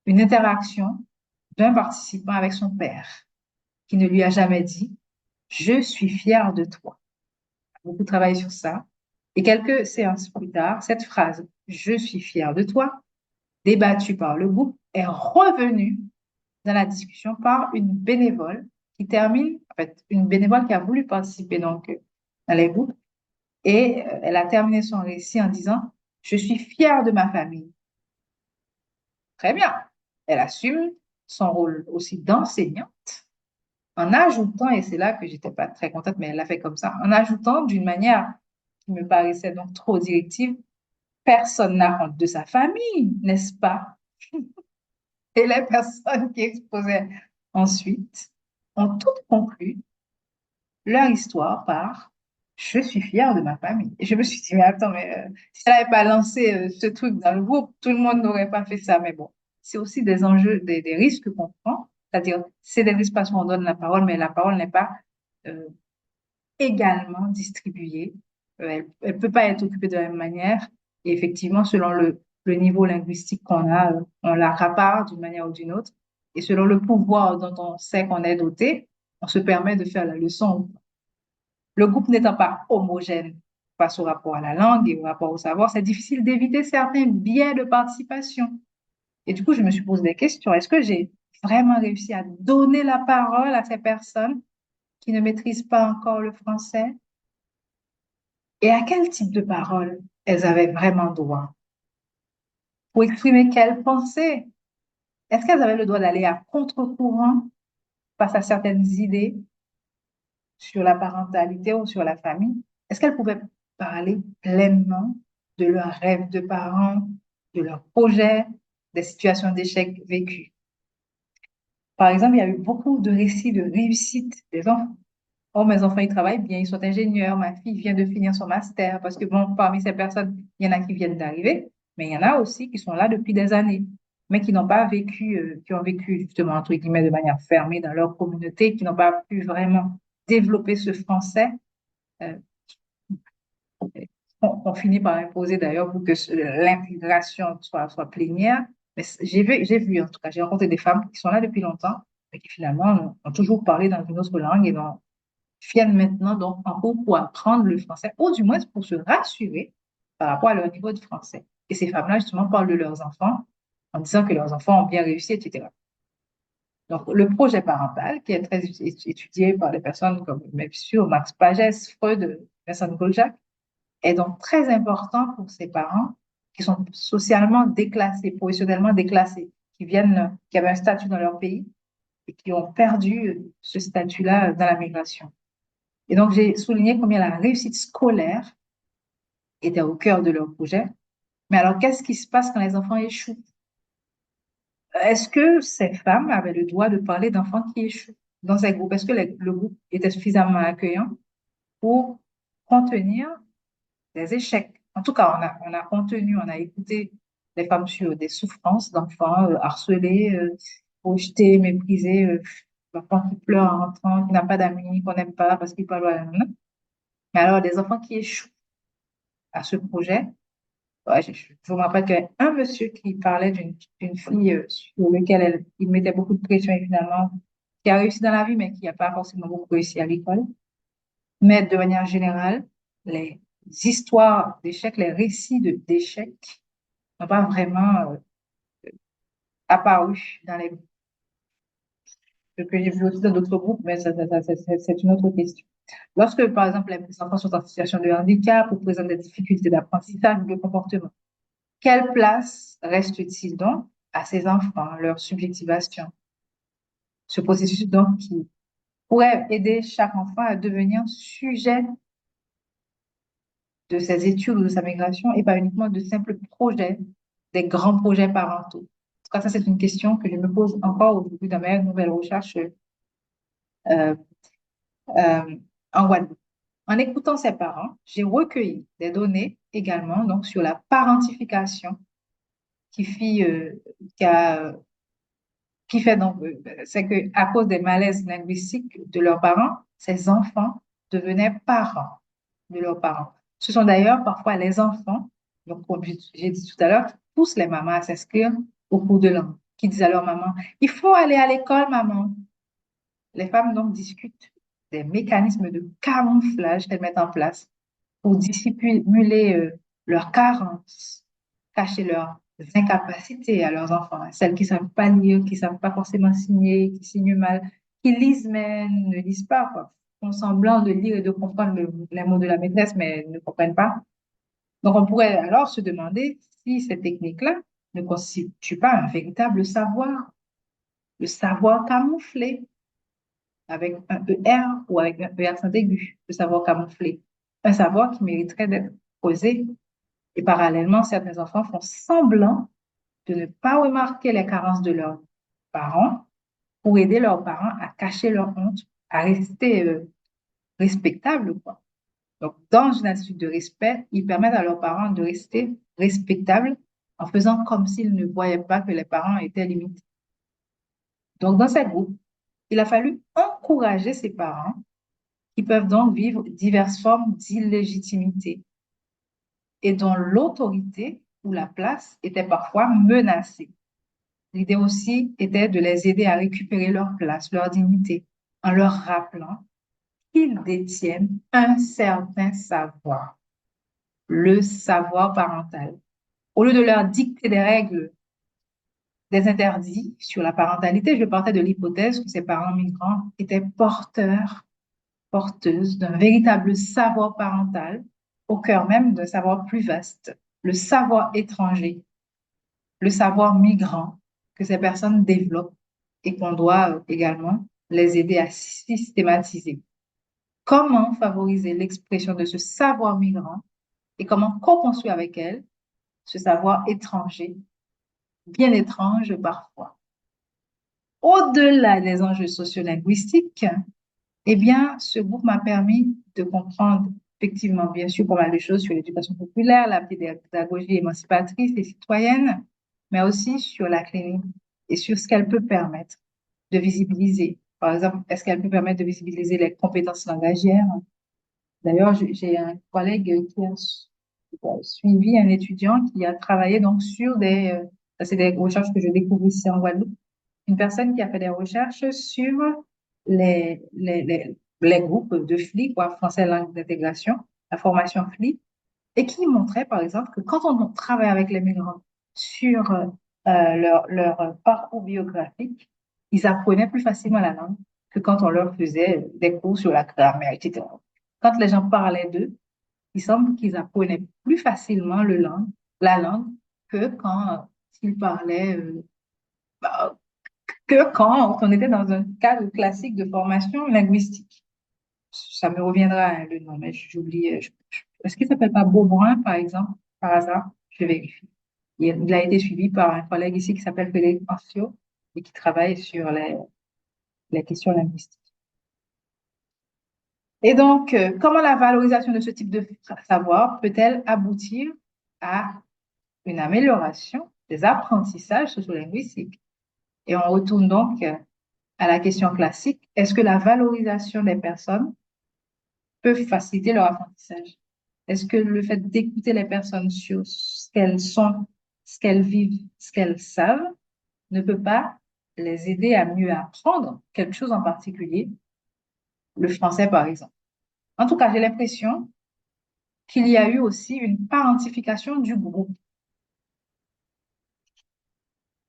une interaction d'un participant avec son père qui ne lui a jamais dit «Je suis fier de toi». On a beaucoup travaillé sur ça. Et quelques séances plus tard, cette phrase «Je suis fier de toi», débattue par le groupe, est revenue dans la discussion par une bénévole qui termine, en fait, une bénévole qui a voulu participer donc dans les groupes, et elle a terminé son récit en disant, je suis fière de ma famille. Très bien. Elle assume son rôle aussi d'enseignante en ajoutant, et c'est là que j'étais pas très contente, mais elle l'a fait comme ça, en ajoutant d'une manière qui me paraissait donc trop directive, personne n'a honte de sa famille, n'est-ce pas? Et les personnes qui exposaient ensuite ont toutes conclu leur histoire par je suis fière de ma famille. Et je me suis dit, mais attends, mais si elle n'avait pas lancé ce truc dans le groupe, tout le monde n'aurait pas fait ça. Mais bon, c'est aussi des enjeux, des risques qu'on prend. C'est-à-dire, c'est des risques parce qu'on donne la parole, mais la parole n'est pas euh, également distribuée. Elle peut pas être occupée de la même manière. Et effectivement, selon le niveau linguistique qu'on a, on l'accapare d'une manière ou d'une autre. Et selon le pouvoir dont on sait qu'on est doté, on se permet de faire la leçon. Le groupe n'étant pas homogène face au rapport à la langue et au rapport au savoir, c'est difficile d'éviter certains biais de participation. Et du coup, je me suis posé des questions. Est-ce que j'ai vraiment réussi à donner la parole à ces personnes qui ne maîtrisent pas encore le français? Et à quel type de parole elles avaient vraiment droit? Pour exprimer quelles pensées? Est-ce qu'elles avaient le droit d'aller à contre-courant face à certaines idées sur la parentalité ou sur la famille? Est-ce qu'elles pouvaient parler pleinement de leurs rêves de parents, de leurs projets, des situations d'échec vécues? Par exemple, il y a eu beaucoup de récits de réussite des enfants. Oh, mes enfants, ils travaillent bien, ils sont ingénieurs, ma fille vient de finir son master, parce que bon, parmi ces personnes, il y en a qui viennent d'arriver, mais il y en a aussi qui sont là depuis des années, mais qui n'ont pas vécu, qui ont vécu justement, entre guillemets, de manière fermée dans leur communauté, qui n'ont pas pu vraiment développer ce français, euh, qu'on finit par imposer d'ailleurs pour que l'intégration soit plénière. Mais j'ai vu, en tout cas, j'ai rencontré des femmes qui sont là depuis longtemps, mais qui finalement ont toujours parlé dans une autre langue et viennent maintenant donc en cours pour apprendre le français, ou du moins pour se rassurer par rapport à leur niveau de français. Et ces femmes-là, justement, parlent de leurs enfants en disant que leurs enfants ont bien réussi, etc. Donc, le projet parental, qui est très étudié par des personnes comme, bien sûr, Max Pagès, Freud, Vincent Goldjack, est donc très important pour ces parents qui sont socialement déclassés, professionnellement déclassés, qui avaient un statut dans leur pays et qui ont perdu ce statut-là dans la migration. Et donc, j'ai souligné combien la réussite scolaire était au cœur de leur projet. Mais alors, qu'est-ce qui se passe quand les enfants échouent? Est-ce que ces femmes avaient le droit de parler d'enfants qui échouent dans ces groupes? Est-ce que le groupe était suffisamment accueillant pour contenir des échecs? En tout cas, on a écouté les femmes sur des souffrances d'enfants harcelés, rejetés, méprisés, l'enfant qui pleure en rentrant, qui n'a pas d'amis, qu'on n'aime pas parce qu'il parle à la langue. Mais alors, des enfants qui échouent à ce projet. Ouais, je me rappelle qu'il y a un monsieur qui parlait d'une fille sur laquelle il mettait beaucoup de pression et finalement qui a réussi dans la vie, mais qui n'a pas forcément beaucoup réussi à l'école. Mais de manière générale, les histoires d'échecs, les récits d'échecs n'ont pas vraiment apparu dans les ce que j'ai vu aussi dans d'autres groupes, mais c'est une autre question. Lorsque, par exemple, les enfants sont en situation de handicap ou présentent des difficultés d'apprentissage ou de comportement, quelle place reste-t-il donc à ces enfants, leur subjectivation? Ce processus donc qui pourrait aider chaque enfant à devenir sujet de ses études ou de sa migration et pas uniquement de simples projets, des grands projets parentaux. En tout cas, ça, c'est une question que je me pose encore au début de mes nouvelles recherches euh, euh, en Guadeloupe. En écoutant ses parents, j'ai recueilli des données également donc, sur la parentification qui, fit, qui a qui fait donc, c'est que à cause des malaises linguistiques de leurs parents, ces enfants devenaient parents de leurs parents. Ce sont d'ailleurs parfois les enfants, donc comme j'ai dit tout à l'heure, qui poussent les mamans à s'inscrire au cours de langue, qui disent à leur maman, il faut aller à l'école, maman. Les femmes donc discutent des mécanismes de camouflage qu'elles mettent en place pour dissimuler leurs carences, cacher leurs incapacités à leurs enfants, celles qui ne savent pas lire, qui ne savent pas forcément signer, qui signent mal, qui lisent mais ne lisent pas, quoi. Font semblant de lire et de comprendre les mots de la maîtresse, mais ne comprennent pas. Donc, on pourrait alors se demander si cette technique-là ne constitue pas un véritable savoir, le savoir camouflé, avec un ER ou avec un E accent aigu, le savoir camouflé. Un savoir qui mériterait d'être posé. Et parallèlement, certains enfants font semblant de ne pas remarquer les carences de leurs parents pour aider leurs parents à cacher leur honte, à rester respectables, quoi. Donc, dans une attitude de respect, ils permettent à leurs parents de rester respectables en faisant comme s'ils ne voyaient pas que les parents étaient limités. Donc, dans ces groupes, il a fallu encourager ces parents qui peuvent donc vivre diverses formes d'illégitimité et dont l'autorité ou la place était parfois menacée. L'idée aussi était de les aider à récupérer leur place, leur dignité, en leur rappelant qu'ils détiennent un certain savoir, le savoir parental. Au lieu de leur dicter des règles, des interdits sur la parentalité, je partais de l'hypothèse que ces parents migrants étaient porteuses d'un véritable savoir parental au cœur même d'un savoir plus vaste, le savoir étranger, le savoir migrant que ces personnes développent et qu'on doit également les aider à systématiser. Comment favoriser l'expression de ce savoir migrant et comment co-construire avec elle ce savoir étranger, bien étrange parfois. Au-delà des enjeux sociolinguistiques, eh bien, ce groupe m'a permis de comprendre effectivement, bien sûr, pas mal de choses sur l'éducation populaire, la pédagogie émancipatrice et citoyenne, mais aussi sur la clinique et sur ce qu'elle peut permettre de visibiliser. Par exemple, est-ce qu'elle peut permettre de visibiliser les compétences langagières? D'ailleurs, j'ai un collègue qui a suivi un étudiant qui a travaillé donc sur ça, c'est des recherches que je découvre ici en Guadeloupe, une personne qui a fait des recherches sur les groupes de FLI, quoi, français langue d'intégration, la formation FLI, et qui montrait par exemple que quand on travaille avec les migrants sur leur parcours biographique, ils apprenaient plus facilement la langue que quand on leur faisait des cours sur la grammaire, etc. Quand les gens parlaient d'eux, il semble qu'ils apprenaient plus facilement la langue que quand ils parlaient, bah, que quand on était dans un cadre classique de formation linguistique. Ça me reviendra, hein, le nom, mais j'oublie. Est-ce qu'il s'appelle pas Beaubrun, par exemple, par hasard? Je vérifie. Il a été suivi par un collègue ici qui s'appelle Frédéric Marcio et qui travaille sur les questions linguistiques. Et donc, comment la valorisation de ce type de savoir peut-elle aboutir à une amélioration des apprentissages sociolinguistiques? Et on retourne donc à la question classique, est-ce que la valorisation des personnes peut faciliter leur apprentissage? Est-ce que le fait d'écouter les personnes sur ce qu'elles sont, ce qu'elles vivent, ce qu'elles savent, ne peut pas les aider à mieux apprendre quelque chose en particulier, le français par exemple? En tout cas, j'ai l'impression qu'il y a eu aussi une parentification du groupe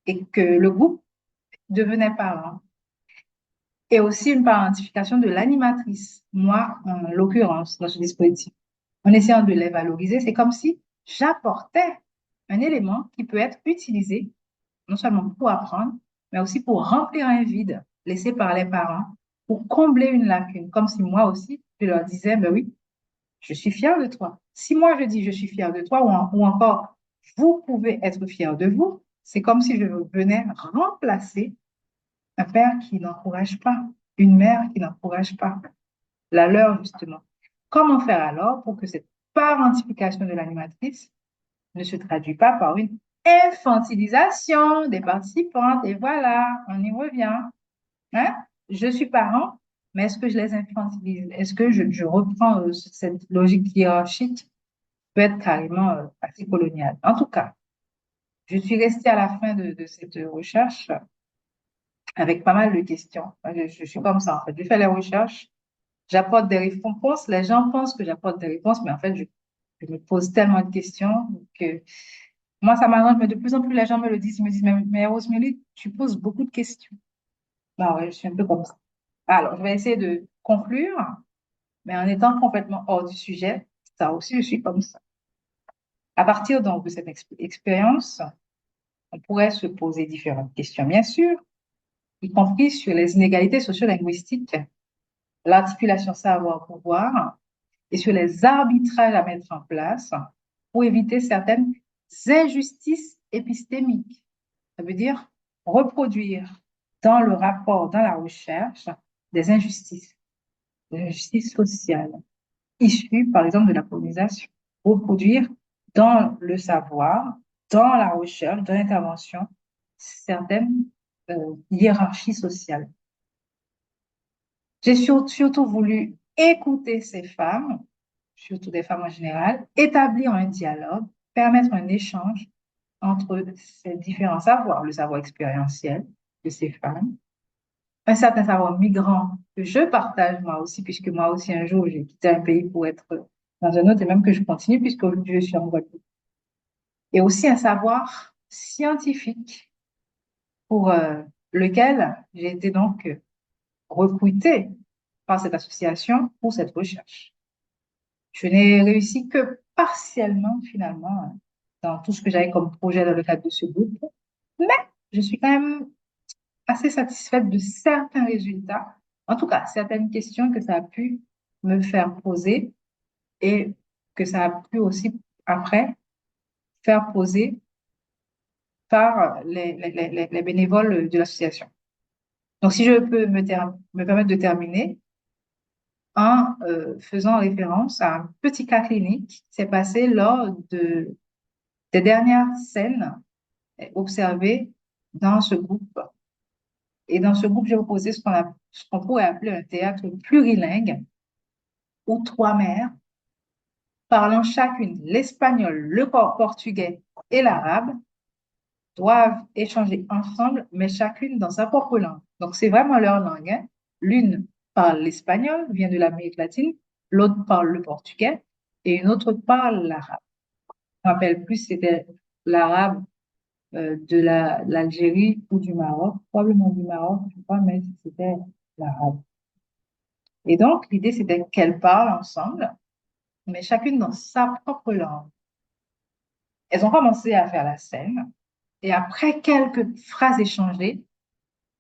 et que le groupe devenait parent et aussi une parentification de l'animatrice, moi en l'occurrence, dans ce dispositif. En essayant de les valoriser, c'est comme si j'apportais un élément qui peut être utilisé non seulement pour apprendre, mais aussi pour remplir un vide laissé par les parents, pour combler une lacune, comme si moi aussi, je leur disais, ben oui, je suis fière de toi. Si moi je dis je suis fière de toi, ou encore vous pouvez être fier de vous, c'est comme si je venais remplacer un père qui n'encourage pas, une mère qui n'encourage pas, la leur justement. Comment faire alors pour que cette parentification de l'animatrice ne se traduit pas par une infantilisation des participantes? Et voilà, on y revient. Hein? Je suis parent, mais est-ce que je les infantilise? Est-ce que je reprends cette logique hiérarchique peut être carrément assez coloniale? En tout cas, je suis restée à la fin de cette recherche avec pas mal de questions. Je suis comme ça, en fait. Je fais les recherches, j'apporte des réponses, les gens pensent que j'apporte des réponses, mais en fait, je me pose tellement de questions que moi, ça m'arrange, mais de plus en plus, les gens me le disent, ils me disent, mais Rosemary, tu poses beaucoup de questions. Bah ouais, je suis un peu comme ça. Alors, je vais essayer de conclure, mais en étant complètement hors du sujet, ça aussi, je suis comme ça. À partir donc de cette expérience, on pourrait se poser différentes questions, bien sûr, y compris sur les inégalités sociolinguistiques, l'articulation savoir-pouvoir et sur les arbitrages à mettre en place pour éviter certaines injustices épistémiques. Ça veut dire reproduire dans le rapport, dans la recherche, des injustices sociales issues, par exemple, de la colonisation. Reproduire dans le savoir, dans la recherche, dans l'intervention, certaines hiérarchies sociales. J'ai surtout voulu écouter ces femmes, surtout des femmes en général, établir un dialogue, permettre un échange entre ces différents savoirs, le savoir expérientiel de ces femmes, un certain savoir migrant que je partage moi aussi, puisque moi aussi un jour j'ai quitté un pays pour être dans un autre et même que je continue puisque aujourd'hui je suis en Guadeloupe. Et aussi un savoir scientifique pour lequel j'ai été donc recrutée par cette association pour cette recherche. Je n'ai réussi que partiellement finalement dans tout ce que j'avais comme projet dans le cadre de ce groupe, mais je suis quand même assez satisfaite de certains résultats, en tout cas certaines questions que ça a pu me faire poser et que ça a pu aussi après faire poser par les bénévoles de l'association. Donc si je peux me permettre de terminer en faisant référence à un petit cas clinique qui s'est passé lors des dernières scènes observées dans ce groupe. Et dans ce groupe, j'ai proposé ce qu'on pourrait appeler un théâtre plurilingue où trois mères, parlant chacune l'espagnol, le portugais et l'arabe, doivent échanger ensemble, mais chacune dans sa propre langue. Donc, c'est vraiment leur langue, hein. L'une parle l'espagnol, vient de l'Amérique latine, l'autre parle le portugais et une autre parle l'arabe. Je me rappelle plus si c'était l'arabe de l'Algérie ou du Maroc, probablement du Maroc, je crois, mais c'était l'arabe. Et donc, l'idée, c'était qu'elles parlent ensemble, mais chacune dans sa propre langue. Elles ont commencé à faire la scène, et après quelques phrases échangées,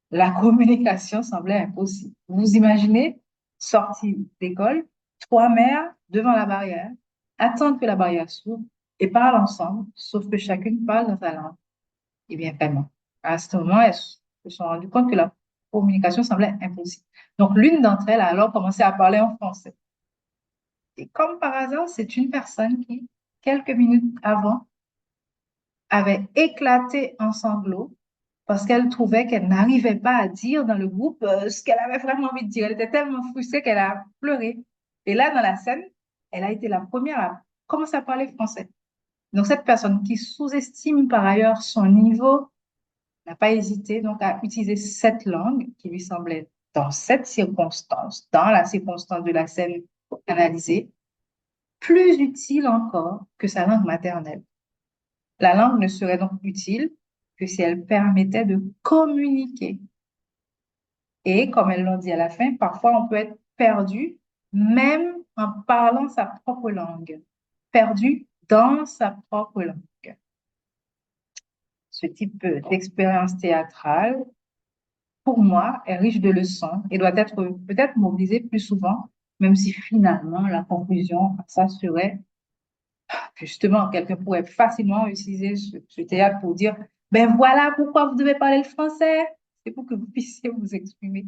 la communication semblait impossible. Vous imaginez, sortie d'école, trois mères devant la barrière, attendent que la barrière s'ouvre et parlent ensemble, sauf que chacune parle dans sa langue. Eh bien, vraiment, à ce moment, elles se sont rendues compte que la communication semblait impossible. Donc, l'une d'entre elles a alors commencé à parler en français. Et comme par hasard, c'est une personne qui, quelques minutes avant, avait éclaté en sanglots parce qu'elle trouvait qu'elle n'arrivait pas à dire dans le groupe ce qu'elle avait vraiment envie de dire. Elle était tellement frustrée qu'elle a pleuré. Et là, dans la scène, elle a été la première à commencer à parler français. Donc, cette personne qui sous-estime par ailleurs son niveau n'a pas hésité donc à utiliser cette langue qui lui semblait, dans cette circonstance, dans la circonstance de la scène analysée, plus utile encore que sa langue maternelle. La langue ne serait donc utile que si elle permettait de communiquer. Et comme elles l'ont dit à la fin, parfois on peut être perdu même en parlant sa propre langue, perdu dans sa propre langue. Ce type d'expérience théâtrale, pour moi, est riche de leçons et doit être peut-être mobilisé plus souvent, même si finalement la conclusion, ça serait justement, quelqu'un pourrait facilement utiliser ce théâtre pour dire, ben voilà pourquoi vous devez parler le français. C'est pour que vous puissiez vous exprimer.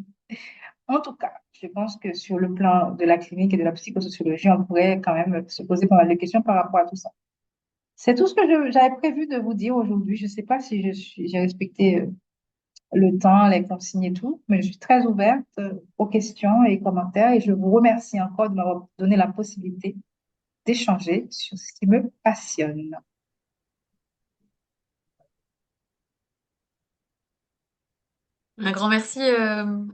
En tout cas, je pense que sur le plan de la clinique et de la psychosociologie, on pourrait quand même se poser pas mal de questions par rapport à tout ça. C'est tout ce que j'avais prévu de vous dire aujourd'hui. Je ne sais pas si j'ai respecté le temps, les consignes et tout, mais je suis très ouverte aux questions et commentaires et je vous remercie encore de m'avoir donné la possibilité d'échanger sur ce qui me passionne. Un grand merci,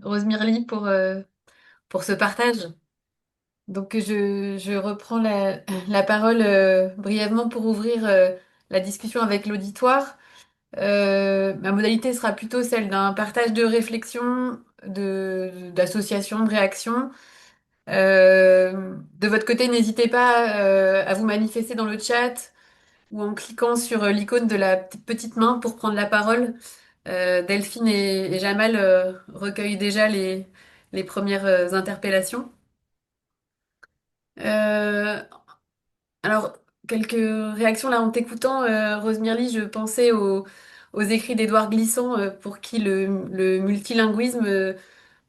Rose Mirly, pour ce partage. Donc, je reprends la parole brièvement pour ouvrir la discussion avec l'auditoire. Ma modalité sera plutôt celle d'un partage de réflexion d'associations, de réactions. De votre côté, n'hésitez pas à vous manifester dans le chat ou en cliquant sur l'icône de la petite main pour prendre la parole. Delphine et Jamal recueillent déjà les premières interpellations. Euh, alors, quelques réactions là en t'écoutant, Rose Mirly, je pensais aux écrits d'Édouard Glissant pour qui le multilinguisme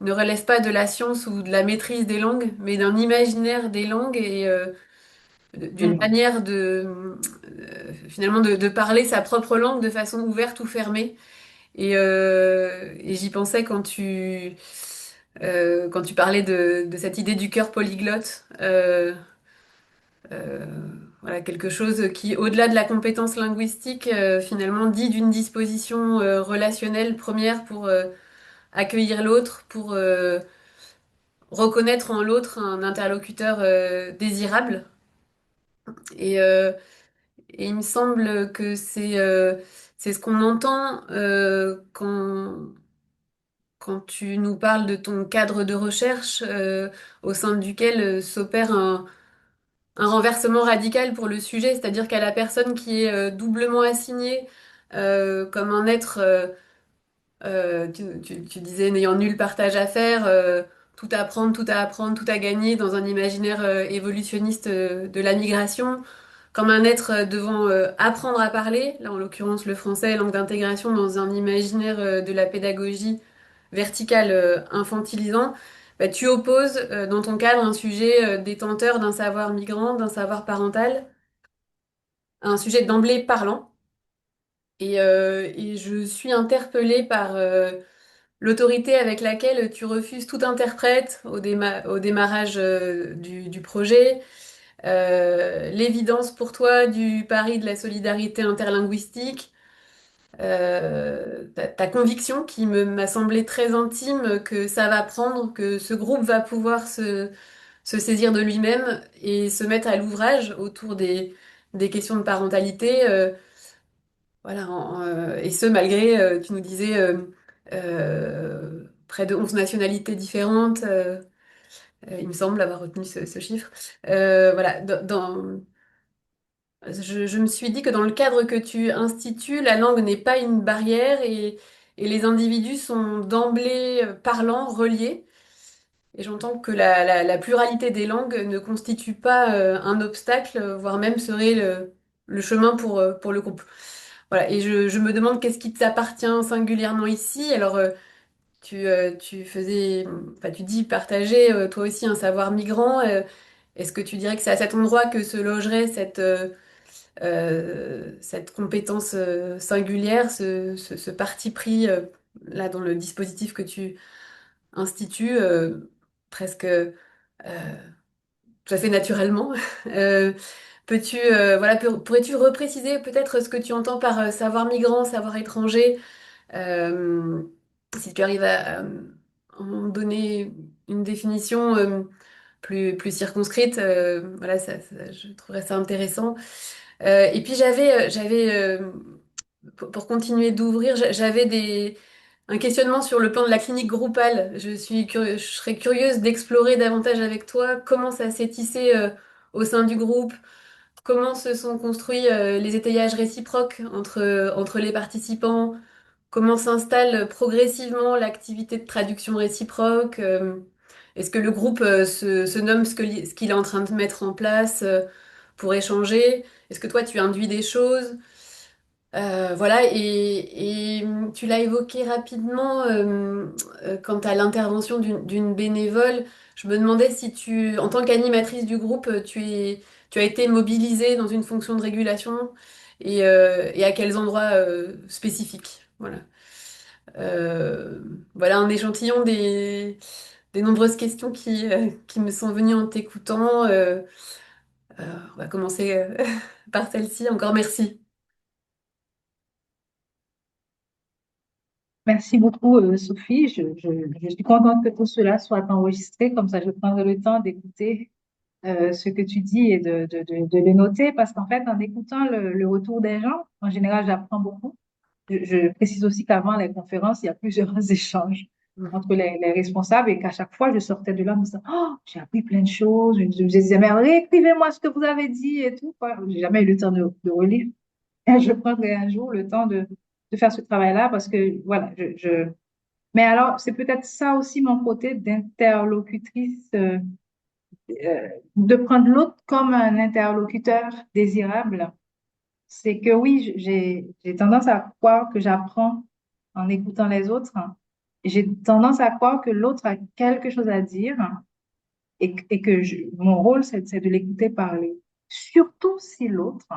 ne relève pas de la science ou de la maîtrise des langues, mais d'un imaginaire des langues et d'une Absolument. manière finalement de parler sa propre langue de façon ouverte ou fermée. Et j'y pensais quand tu parlais de cette idée du cœur polyglotte. Euh, voilà, quelque chose qui, au-delà de la compétence linguistique, finalement dit d'une disposition relationnelle première pour accueillir l'autre, pour reconnaître en l'autre un interlocuteur désirable. Et, euh, et il me semble que c'est ce qu'on entend quand tu nous parles de ton cadre de recherche au sein duquel s'opère un renversement radical pour le sujet, c'est-à-dire qu'à la personne qui est doublement assignée comme un être, tu disais, n'ayant nul partage à faire, tout à apprendre, tout à apprendre, tout à gagner dans un imaginaire évolutionniste de la migration, comme un être devant apprendre à parler, là en l'occurrence le français, langue d'intégration, dans un imaginaire de la pédagogie verticale infantilisant. Bah, tu opposes dans ton cadre un sujet détenteur d'un savoir migrant, d'un savoir parental, un sujet d'emblée parlant. Et je suis interpellée par l'autorité avec laquelle tu refuses tout interprète au démarrage du projet, l'évidence pour toi du pari de la solidarité interlinguistique, ta conviction qui m'a semblé très intime que ça va prendre, que ce groupe va pouvoir se saisir de lui-même et se mettre à l'ouvrage autour des questions de parentalité. Voilà, et ce, malgré, tu nous disais, près de 11 nationalités différentes, il me semble avoir retenu ce chiffre. Voilà, je me suis dit que dans le cadre que tu institues, la langue n'est pas une barrière et les individus sont d'emblée parlants, reliés. Et j'entends que la pluralité des langues ne constitue pas un obstacle, voire même serait le chemin pour le groupe. Voilà, et je me demande qu'est-ce qui t'appartient singulièrement ici. Alors, tu faisais, enfin, tu dis partager toi aussi un savoir migrant. Est-ce que tu dirais que c'est à cet endroit que se logerait cette compétence singulière, ce parti pris là dans le dispositif que tu institues, presque tout à fait naturellement? Euh, voilà, pourrais-tu repréciser peut-être ce que tu entends par savoir migrant, savoir étranger? Euh, Si tu arrives à en donner une définition plus circonscrite, voilà, je trouverais ça intéressant. Et puis pour continuer d'ouvrir, j'avais un questionnement sur le plan de la clinique groupale. Je serais curieuse d'explorer davantage avec toi comment ça s'est tissé au sein du groupe, comment se sont construits les étayages réciproques entre les participants. Comment s'installe progressivement l'activité de traduction réciproque? Est-ce que le groupe se nomme ce qu'il est en train de mettre en place pour échanger? Est-ce que toi, tu induis des choses? Voilà, et tu l'as évoqué rapidement quant à l'intervention d'une bénévole. Je me demandais si en tant qu'animatrice du groupe, tu as été mobilisée dans une fonction de régulation et à quels endroits spécifiques. Voilà. Euh, voilà un échantillon des nombreuses questions qui me sont venues en t'écoutant. On va commencer par celle-ci. Encore merci. Merci beaucoup, Sophie. Je suis contente que tout cela soit enregistré. Comme ça, je prendrai le temps d'écouter ce que tu dis et de le noter parce qu'en fait, en écoutant le retour des gens, en général, j'apprends beaucoup. Je précise aussi qu'avant les conférences, il y a plusieurs échanges. entre les responsables et qu'à chaque fois, je sortais de là en me disant, oh, j'ai appris plein de choses. Je me disais, mais réécrivez-moi ce que vous avez dit et tout, quoi. J'ai jamais eu le temps de relire. Et je prendrai un jour le temps de faire ce travail-là parce que, voilà, mais alors, c'est peut-être ça aussi mon côté d'interlocutrice, de prendre l'autre comme un interlocuteur désirable. C'est que oui, j'ai tendance à croire que j'apprends en écoutant les autres. J'ai tendance à croire que l'autre a quelque chose à dire et que mon rôle, c'est de l'écouter parler. Surtout si l'autre,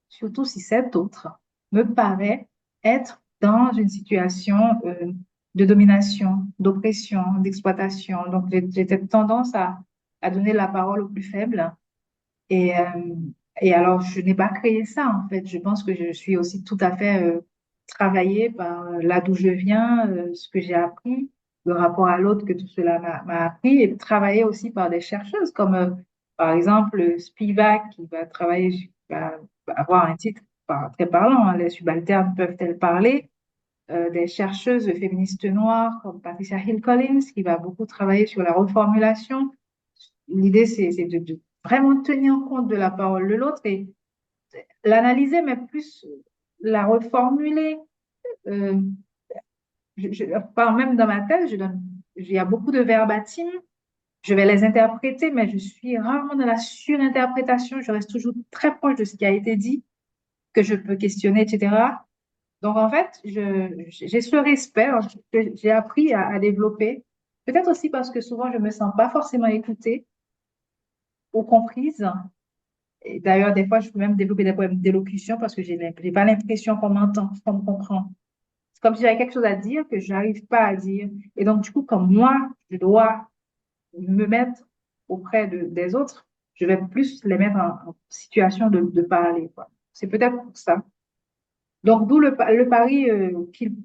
surtout si cet autre me paraît être dans une situation de domination, d'oppression, d'exploitation. Donc, j'ai cette tendance à donner la parole aux plus faibles. Et, euh, et alors, je n'ai pas créé ça, en fait. Je pense que je suis aussi tout à fait travaillée par là d'où je viens, ce que j'ai appris, le rapport à l'autre que tout cela m'a appris, et travaillée aussi par des chercheuses comme, par exemple, Spivak, qui va travailler, va avoir un titre très parlant, hein, Les subalternes peuvent-elles parler? Des chercheuses féministes noires comme Patricia Hill Collins, qui va beaucoup travailler sur la reformulation. L'idée, c'est de vraiment tenir compte de la parole de l'autre et l'analyser, mais plus la reformuler. Euh, Même dans ma tête, il y a beaucoup de verbatim. Je vais les interpréter, mais je suis rarement dans la surinterprétation. Je reste toujours très proche de ce qui a été dit, que je peux questionner, etc. Donc, en fait, j'ai ce respect que j'ai appris à développer. Peut-être aussi parce que souvent, je me sens pas forcément écoutée ou comprise. Et d'ailleurs, des fois, je peux même développer des problèmes d'élocution parce que j'ai pas l'impression qu'on m'entend, qu'on me comprend. C'est comme si j'avais quelque chose à dire que je n'arrive pas à dire. Et donc, du coup, comme moi, je dois me mettre auprès des autres, je vais plus les mettre en situation de parler, quoi. C'est peut-être pour ça. Donc, d'où le pari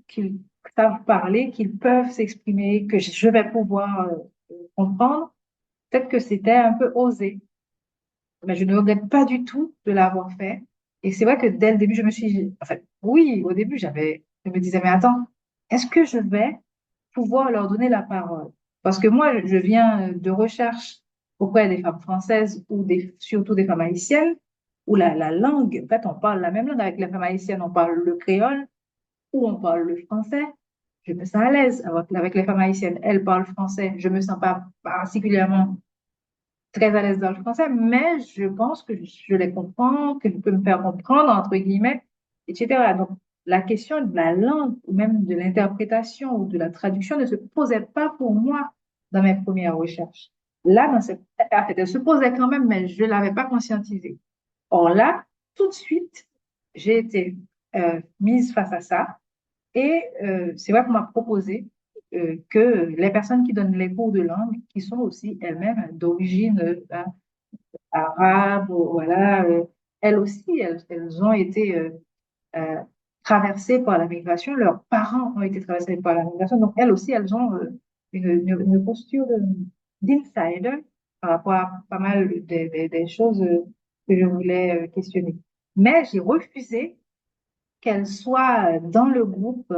qu'ils savent parler, qu'ils peuvent s'exprimer, que je vais pouvoir comprendre. Peut-être que c'était un peu osé, mais je ne regrette pas du tout de l'avoir fait. Et c'est vrai que dès le début, en fait, oui, au début, je me disais, mais attends, est-ce que je vais pouvoir leur donner la parole? Parce que moi, je viens de recherche auprès des femmes françaises ou surtout des femmes haïtiennes, où la langue, en fait, on parle la même langue avec les femmes haïtiennes, on parle le créole ou on parle le français. Je me sens à l'aise avec les femmes haïtiennes. Elles parlent français. Je me sens pas particulièrement très à l'aise dans le français, mais je pense que je les comprends, que je peux me faire comprendre, entre guillemets, etc. Donc, la question de la langue ou même de l'interprétation ou de la traduction ne se posait pas pour moi dans mes premières recherches. Là, en fait, elle se posait quand même, mais je ne l'avais pas conscientisée. Or là, tout de suite, j'ai été mise face à ça et c'est vrai qu'on m'a proposé que les personnes qui donnent les cours de langue, qui sont aussi elles-mêmes d'origine arabe, voilà, elles aussi, elles ont été euh, traversées par la migration, leurs parents ont été traversés par la migration, donc elles aussi, elles ont une posture d'insider par rapport à pas mal des choses que je voulais questionner. Mais j'ai refusé qu'elles soient dans le groupe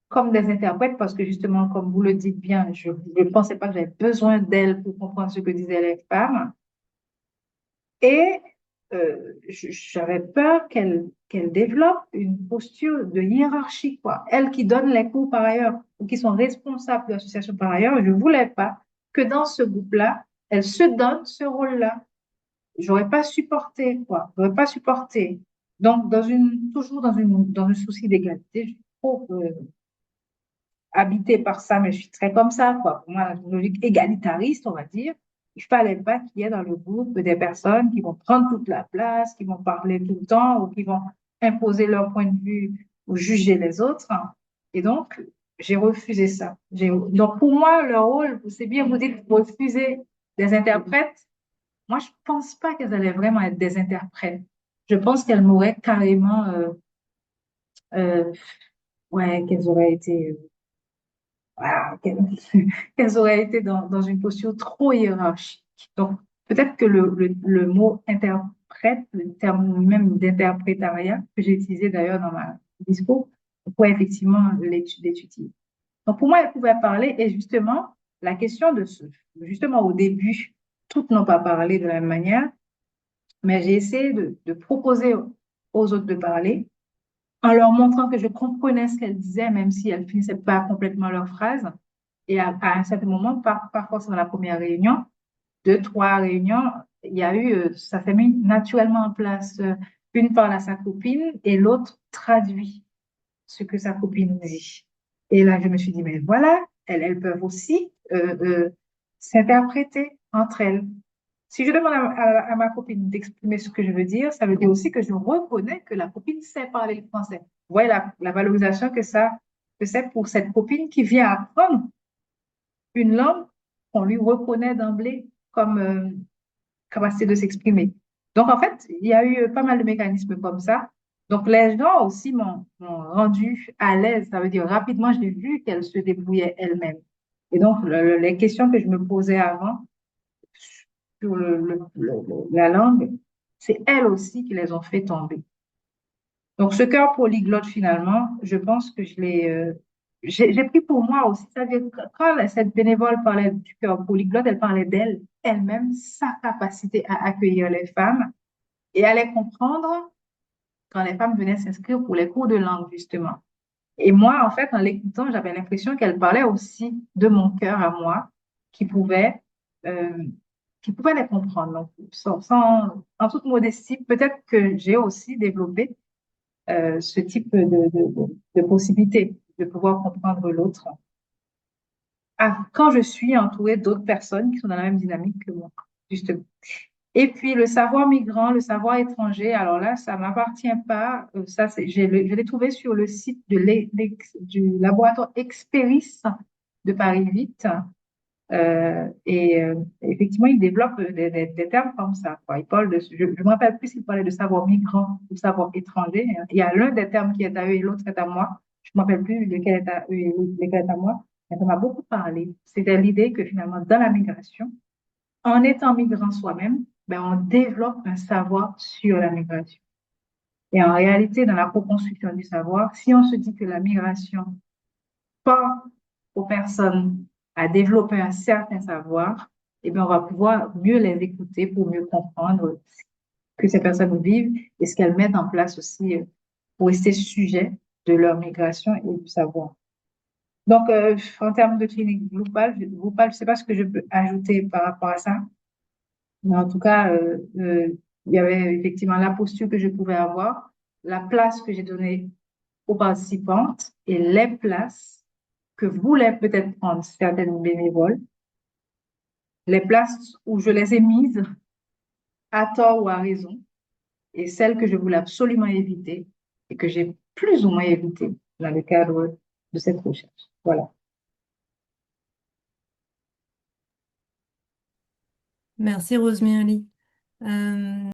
comme des interprètes parce que justement, comme vous le dites bien, je ne pensais pas que j'avais besoin d'elles pour comprendre ce que disaient les femmes. Et j'avais peur qu'elles développent une posture de hiérarchie, quoi. Elles qui donnent les cours par ailleurs ou qui sont responsables de l'association par ailleurs, je ne voulais pas que dans ce groupe-là, elles se donnent ce rôle-là. J'aurais pas supporté, quoi. J'aurais pas supporté. Donc, toujours dans un souci d'égalité, je suis trop habitée par ça, mais je suis très comme ça, quoi. Pour moi, une logique égalitariste, on va dire. Il fallait pas qu'il y ait dans le groupe des personnes qui vont prendre toute la place, qui vont parler tout le temps ou qui vont imposer leur point de vue ou juger les autres. Et donc, j'ai refusé ça. Donc, pour moi, le rôle, c'est bien, vous dites refuser des interprètes. Moi, je pense pas qu'elles allaient vraiment être des interprètes. Je pense qu'elles m'auraient carrément, euh, ouais, qu'elles auraient été, voilà, qu'elles auraient été dans une posture trop hiérarchique. Donc, peut-être que le mot interprète, le terme même d'interprétariat, que j'ai utilisé d'ailleurs dans ma discours, pourrait effectivement l'étudier. Donc, pour moi, elles pouvaient parler et justement, la question justement au début, toutes n'ont pas parlé de la même manière, mais j'ai essayé de proposer aux autres de parler en leur montrant que je comprenais ce qu'elles disaient, même si elles finissaient pas complètement leur phrase. Et à un certain moment, pas forcément la première réunion, deux, trois réunions, il y a eu, ça s'est mis naturellement en place. Une parle à sa copine et l'autre traduit ce que sa copine dit. Et là, je me suis dit, mais voilà, elles peuvent aussi s'interpréter entre elles. Si je demande à ma copine d'exprimer ce que je veux dire, ça veut dire aussi que je reconnais que la copine sait parler le français. Vous voyez la valorisation que c'est pour cette copine qui vient apprendre une langue qu'on lui reconnaît d'emblée comme capacité de s'exprimer. Donc, en fait, il y a eu pas mal de mécanismes comme ça. Donc, les gens aussi m'ont rendu à l'aise. Ça veut dire rapidement, j'ai vu qu'elle se débrouillait elle-même. Et donc, les questions que je me posais avant sur la langue, c'est elles aussi qui les ont fait tomber. Donc, ce cœur polyglotte, finalement, je pense que j'ai pris pour moi aussi. C'est-à-dire, quand cette bénévole parlait du cœur polyglotte, elle parlait d'elle, elle-même, sa capacité à accueillir les femmes et à les comprendre quand les femmes venaient s'inscrire pour les cours de langue, justement. Et moi, en fait, en l'écoutant, j'avais l'impression qu'elle parlait aussi de mon cœur à moi, qui pouvait, euh, qui pouvait les comprendre. Donc, en toute modestie, peut-être que j'ai aussi développé ce type de possibilité de pouvoir comprendre l'autre quand je suis entourée d'autres personnes qui sont dans la même dynamique que moi, justement. Et puis le savoir migrant, le savoir étranger, alors là, ça m'appartient pas. Ça, je l'ai trouvé sur le site du laboratoire Experis de Paris 8. Effectivement, il développe des termes comme ça, quoi. Il parle je ne me rappelle plus s'il parlait de savoir migrant ou savoir étranger, hein. Il y a l'un des termes qui est à eux et l'autre est à moi. Je ne me rappelle plus lequel est à eux et lequel est à moi. Mais ça m'a beaucoup parlé. C'était l'idée que finalement, dans la migration, en étant migrant soi-même, ben, on développe un savoir sur la migration. Et en réalité, dans la co-construction du savoir, si on se dit que la migration pas aux personnes à développer un certain savoir, eh bien, on va pouvoir mieux les écouter pour mieux comprendre ce que ces personnes vivent et ce qu'elles mettent en place aussi pour rester sujet de leur migration et du savoir. Donc, en termes de clinique globale, je ne sais pas ce que je peux ajouter par rapport à ça, mais en tout cas, il y avait effectivement la posture que je pouvais avoir, la place que j'ai donnée aux participantes et les places que voulaient peut-être prendre certaines bénévoles, les places où je les ai mises à tort ou à raison, et celles que je voulais absolument éviter et que j'ai plus ou moins évitées dans le cadre de cette recherche. Voilà. Merci Rosemary.